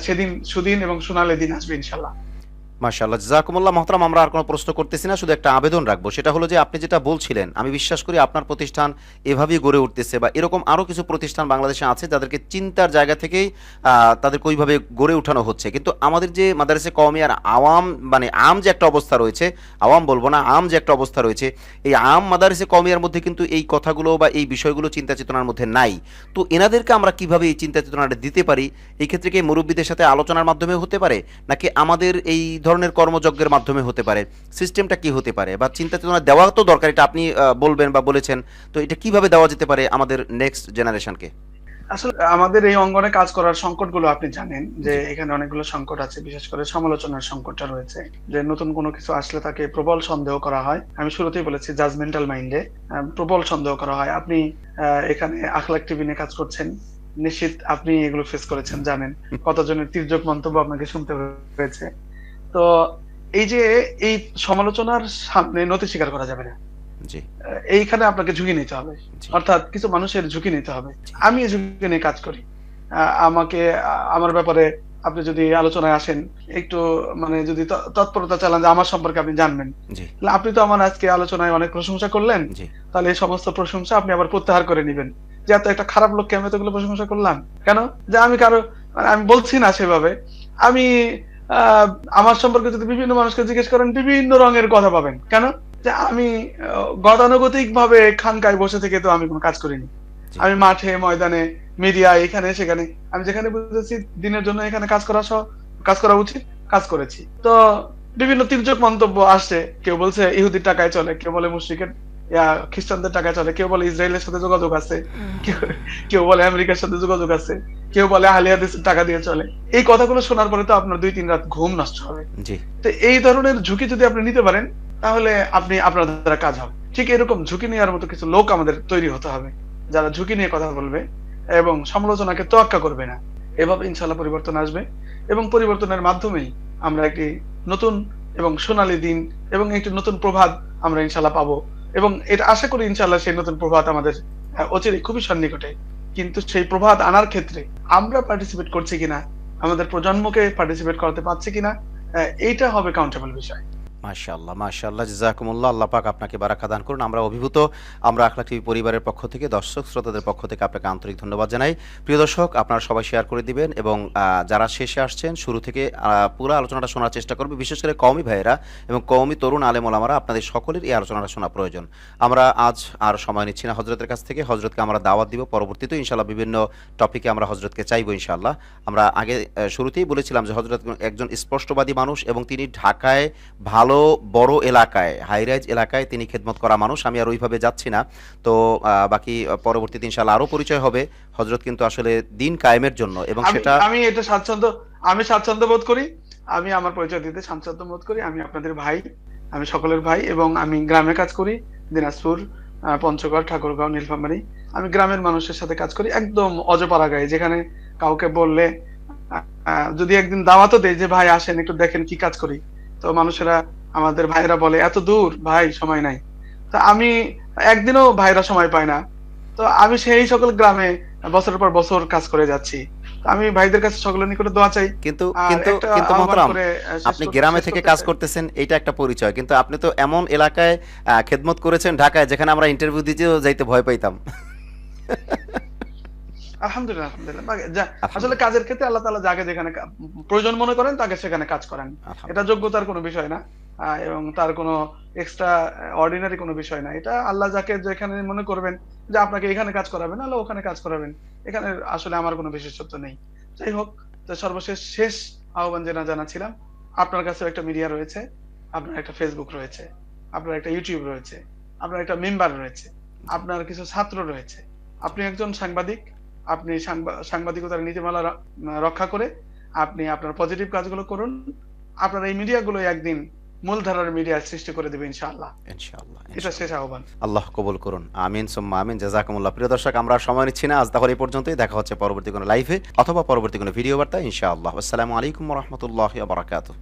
সেদিন সুদিন এবং সোনালী দিন আসবে ইনশাল্লাহ। মাশাআল্লাহ, জাযাকুমুল্লাহ মহতারাম। আমরা আর কোনো প্রশ্ন করতেছি না, শুধু একটা আবেদন রাখবো। সেটা হলো যে আপনি যেটা বলছিলেন, আমি বিশ্বাস করি আপনার প্রতিষ্ঠান এভাবেই গড়ে উঠতেছে, বা এরকম আরো কিছু প্রতিষ্ঠান বাংলাদেশে আছে যাদেরকে চিন্তার জায়গা থেকেই তাদেরকে ওইভাবে গড়ে উঠানো হচ্ছে। কিন্তু আমাদের যে মাদ্রাসা কওমি আর আওয়াম, মানে আম যে একটা অবস্থা রয়েছে, আওয়াম বলবো না, আম যে একটা অবস্থা রয়েছে, এই আম মাদ্রাসা কওমিয়ার মধ্যে কিন্তু এই কথাগুলো বা এই বিষয়গুলো চিন্তা চেতনার মধ্যে নাই। তো এনাদেরকে আমরা কিভাবে এই চিন্তা চেতনাটা দিতে পারি? এই ক্ষেত্রে কি মুরব্বীদের সাথে আলোচনার মাধ্যমে হতে পারে, নাকি আমাদের এই ধরনের কর্মযজ্ঞের মাধ্যমে হতে পারে? সিস্টেমটা কি হতে পারে, বা চিন্তা চেতনা দেওয়া তো দরকার, এটা আপনি বলবেন বা বলেছেন। তো এটা কিভাবে দেওয়া যেতে পারে আমাদের নেক্সট জেনারেশনকে? আসলে আমাদের এই অঙ্গনে কাজ করার সংকটগুলো আপনি জানেন যে জি। এখানে অনেকগুলো সংকট আছে, বিশেষ করে সমালোচনার সংকটটা রয়েছে, যে নতুন কোনো কিছু আসলে তাকে প্রবল সন্দেহ করা হয়। আমি শুরুতেই বলেছি জাজমেন্টাল মাইন্ডে প্রবল সন্দেহ করা হয়। আপনি এখানে আখলাক টিভি নিয়ে কাজ করছেন, নিশ্চিত আপনি এগুলো ফেস করেছেন, জানেন কতজনের তির্যক মন্তব্য আপনাকে শুনতে হয়েছে। তো এই যে এই সমালোচনার সামনে নতি স্বীকার করা যাবে না। জি। এইখানে আপনাকে ঝুঁকি নিতে হবে। জি। অর্থাৎ কিছু মানুষের ঝুঁকি নিতে হবে। জি। আমি এই ঝুঁকি নিয়ে কাজ করি। আমাকে আমার ব্যাপারে আপনি যদি আলোচনায় আসেন, একটু মানে যদি তৎপরতা চালান যে আমার সম্পর্কে আপনি জানবেন। জি। তাহলে আপনি তো আমার আজকে আলোচনায় অনেক প্রশংসা করলেন। জি। তাহলে এই সমস্ত প্রশংসা আপনি আবার প্রত্যাহার করে নিবেন। যে এত একটা খারাপ লোককে আমি এতগুলো প্রশংসা করলাম। কেন? যে আমি কারো মানে আমি বলছি না সেভাবে। আমি আ আমার সম্পর্কে যদি বিভিন্ন মানুষকে জিজ্ঞেস করেন, বিভিন্ন রঙের কথা পাবেন। কেন? যে আমি গতানুগতিকভাবে খানকায় বসে থেকে তো আমি কোন কাজ করিনি। জি। আমি মাঠে, ময়দানে, মিডিয়া এখানে সেখানে আমি যেখানে বুঝেছি দিনের জন্য এখানে কাজ করা উচিত, কাজ করেছি। তো বিভিন্ন তির্যক মন্তব্য আসছে। কেউ বলছে ইহুদির টাকায় চলে, কেউ বলে মুশরিকের খ্রিস্টানদের টাকায় চলে, কেউ বলে ইসরায়েলের সাথে যোগাযোগ আছে, কেউ কেউ বলে আমেরিকার সাথে যোগাযোগ আছে, কেউ বলে আহলে হাদিসের টাকা দিয়ে চলে। এই কথাগুলো শোনার পরে তো আপনার ২-৩ রাত ঘুম নষ্ট হবে। জি। তো এই ধরনের ঝুঁকি যদি আপনি নিতে পারেন, তাহলে আপনি আপনার দ্বারা কাজ হবে। ঠিক এরকম ঝুঁকি নেওয়ার মতো কিছু লোক আমাদের তৈরি হতে হবে, যারা ঝুঁকি নিয়ে কথা বলবে এবং সমালোচনাকে তোয়াক্কা করবে না। এভাবে ইনশাআল্লাহ পরিবর্তন আসবে, এবং পরিবর্তনের মাধ্যমেই আমরা একটি নতুন এবং সোনালী দিন এবং একটি নতুন প্রভাত আমরা ইনশাআল্লাহ পাবো, এবং এটা আশা করি ইনশাআল্লাহ সেই নতুন প্রভাত আমাদের অচিরেই খুবই সন্নিকটে। কিন্তু সেই প্রভাত আনার ক্ষেত্রে আমরা পার্টিসিপেট করছি কিনা, আমাদের প্রজন্মকে পার্টিসিপেট করাতে পারছি কিনা, এইটা হবে কাউন্টেবল বিষয়। মাশাআল্লাহ, মাশাআল্লাহ, জাযাকুমুল্লাহ। আল্লাহ পাক আপনাকে বারাকা দান করুন। আমরা অভিভূত। আমরা আখলাক টিভি পরিবারের পক্ষ থেকে, দর্শক শ্রোতাদের পক্ষ থেকে আপনাকে আন্তরিক ধন্যবাদ জানাই। প্রিয় দর্শক, আপনারা সবাই শেয়ার করে দিবেন, এবং যারা শেষে আসছেন শুরু থেকে পুরো আলোচনাটা শোনার চেষ্টা করবে, বিশেষ করে কওমি ভাইয়েরা এবং কওমি তরুণ আলেম ওলামারা, আপনাদের সকলের এই আলোচনাটা শোনা প্রয়োজন। আমরা আজ আর সময় নিচ্ছি না হযরতের কাছ থেকে। হযরতকে আমরা দাওয়াত দিব পরবর্তীতে ইনশাআল্লাহ, বিভিন্ন টপিকে আমরা হযরতকে চাইবো ইনশাআল্লাহ। আমরা আগে শুরুতেই বলেছিলাম যে হযরত একজন স্পষ্টবাদী মানুষ, এবং তিনি ঢাকায় ভালো বড় এলাকায়, হাই রাইজ এলাকায় তিনি খেদমত করা মানুষ। আমি আর ওইভাবে যাচ্ছি না। তো বাকি পরবর্তীতে ইনশাআল্লাহ আরো পরিচয় হবে। হযরত কিন্তু আসলে দিন কায়েমের জন্য, এবং সেটা আমি এটা আমি স্বাচ্ছন্দ্য বোধ করি। আমি আমার পরিচয় দিতে স্বাচ্ছন্দ্য বোধ করি। আমি আপনাদের ভাই, আমি সকলের ভাই, এবং আমি গ্রামে কাজ করি। দিনাজপুর, পঞ্চগড়, ঠাকুরগাঁও, নীলফামারী। আমি গ্রামের মানুষের সাথে কাজ করি, একদম অজপাড়া গায়ে, যেখানে কাউকে বললে যদি একদিন দাওয়াতও দেই যে ভাই আসেন একটু দেখেন কি কাজ করি, তো মানুষেরা, আমাদের ভাইরা বলে এত দূর ভাই, সময় নাই। তো আমি একদিনও ভাইরা সময় পায় না। তো আমি সেই সকল গ্রামে বছরের পর বছর কাজ করে যাচ্ছি। তো আমি ভাইদের কাছে সকলের নিকটে দোয়া চাই। কিন্তু আর কিন্তু একটা কিন্তু আহ্বান মোহতারাম, করে আপনি গ্রামে শেষ থেকে করতে কাজ চাই। করতেছেন, এইটা একটা পরিচয়। কিন্তু আপনি তো এমন এলাকায় খেদমত করেছেন, ঢাকায়, যেখানে আমরা ইন্টারভিউ দিতেও যাইতে ভয় পাইতাম। আলহামদুলিল্লাহ, আলহামদুলিল্লাহ। আসলে আলহামদুলিল্লাহ। কাজের ক্ষেত্রে আল্লাহ তাআলা যাকে যেখানে প্রয়োজন মনে করেন তাকে সেখানে কাজ করান। এটা আলহামদুলিল্লাহ। যোগ্যতার কোনো বিষয় না। এবং তার কোনো এক্সট্রা অর্ডিনারি কোনো বিষয় না। এটা আল্লাহ যাকে যেখানে মনে করবেন যে আপনাকে এখানে কাজ করাবেন, আল্লাহ ওখানে কাজ করাবেন। এখানে আসলে আমার কোনো বিশেষত্ব নেই। যাই হোক, তো শেষ আহ্বান জানাচ্ছিলাম, আপনার কাছেও একটা মিডিয়া রয়েছে, আপনার একটা ফেসবুক রয়েছে, আপনার একটা ইউটিউব রয়েছে, আপনার একটা মেম্বার রয়েছে, আপনার কিছু ছাত্র রয়েছে। আপনি একজন সাংবাদিক। আপনি সাংবাদিকতার নীতিমালা রক্ষা করে আপনি আপনার পজিটিভ কাজগুলো করুন। আপনার এই মিডিয়াগুলো একদিন মূলধারার মিডিয়া সৃষ্টি করে দেবে ইনশাআল্লাহ। ইনশাআল্লাহ, এটা ইনশাআল্লাহ। শেষ আহ্বান। আল্লাহ কবুল করুন। আমিন সুম্মা আমিন। জাযাকুমুল্লাহ। প্রিয় দর্শক, আমরা আর সময় নিচ্ছি না। আজ তাহলে এই পর্যন্তই। দেখা হচ্ছে পরবর্তী কোনো লাইভে অথবা পরবর্তী কোনো ভিডিও বার্তায় ইনশাআল্লাহ। আসসালামু আলাইকুম ওয়া রাহমাতুল্লাহি ওয়া বারাকাতুহু।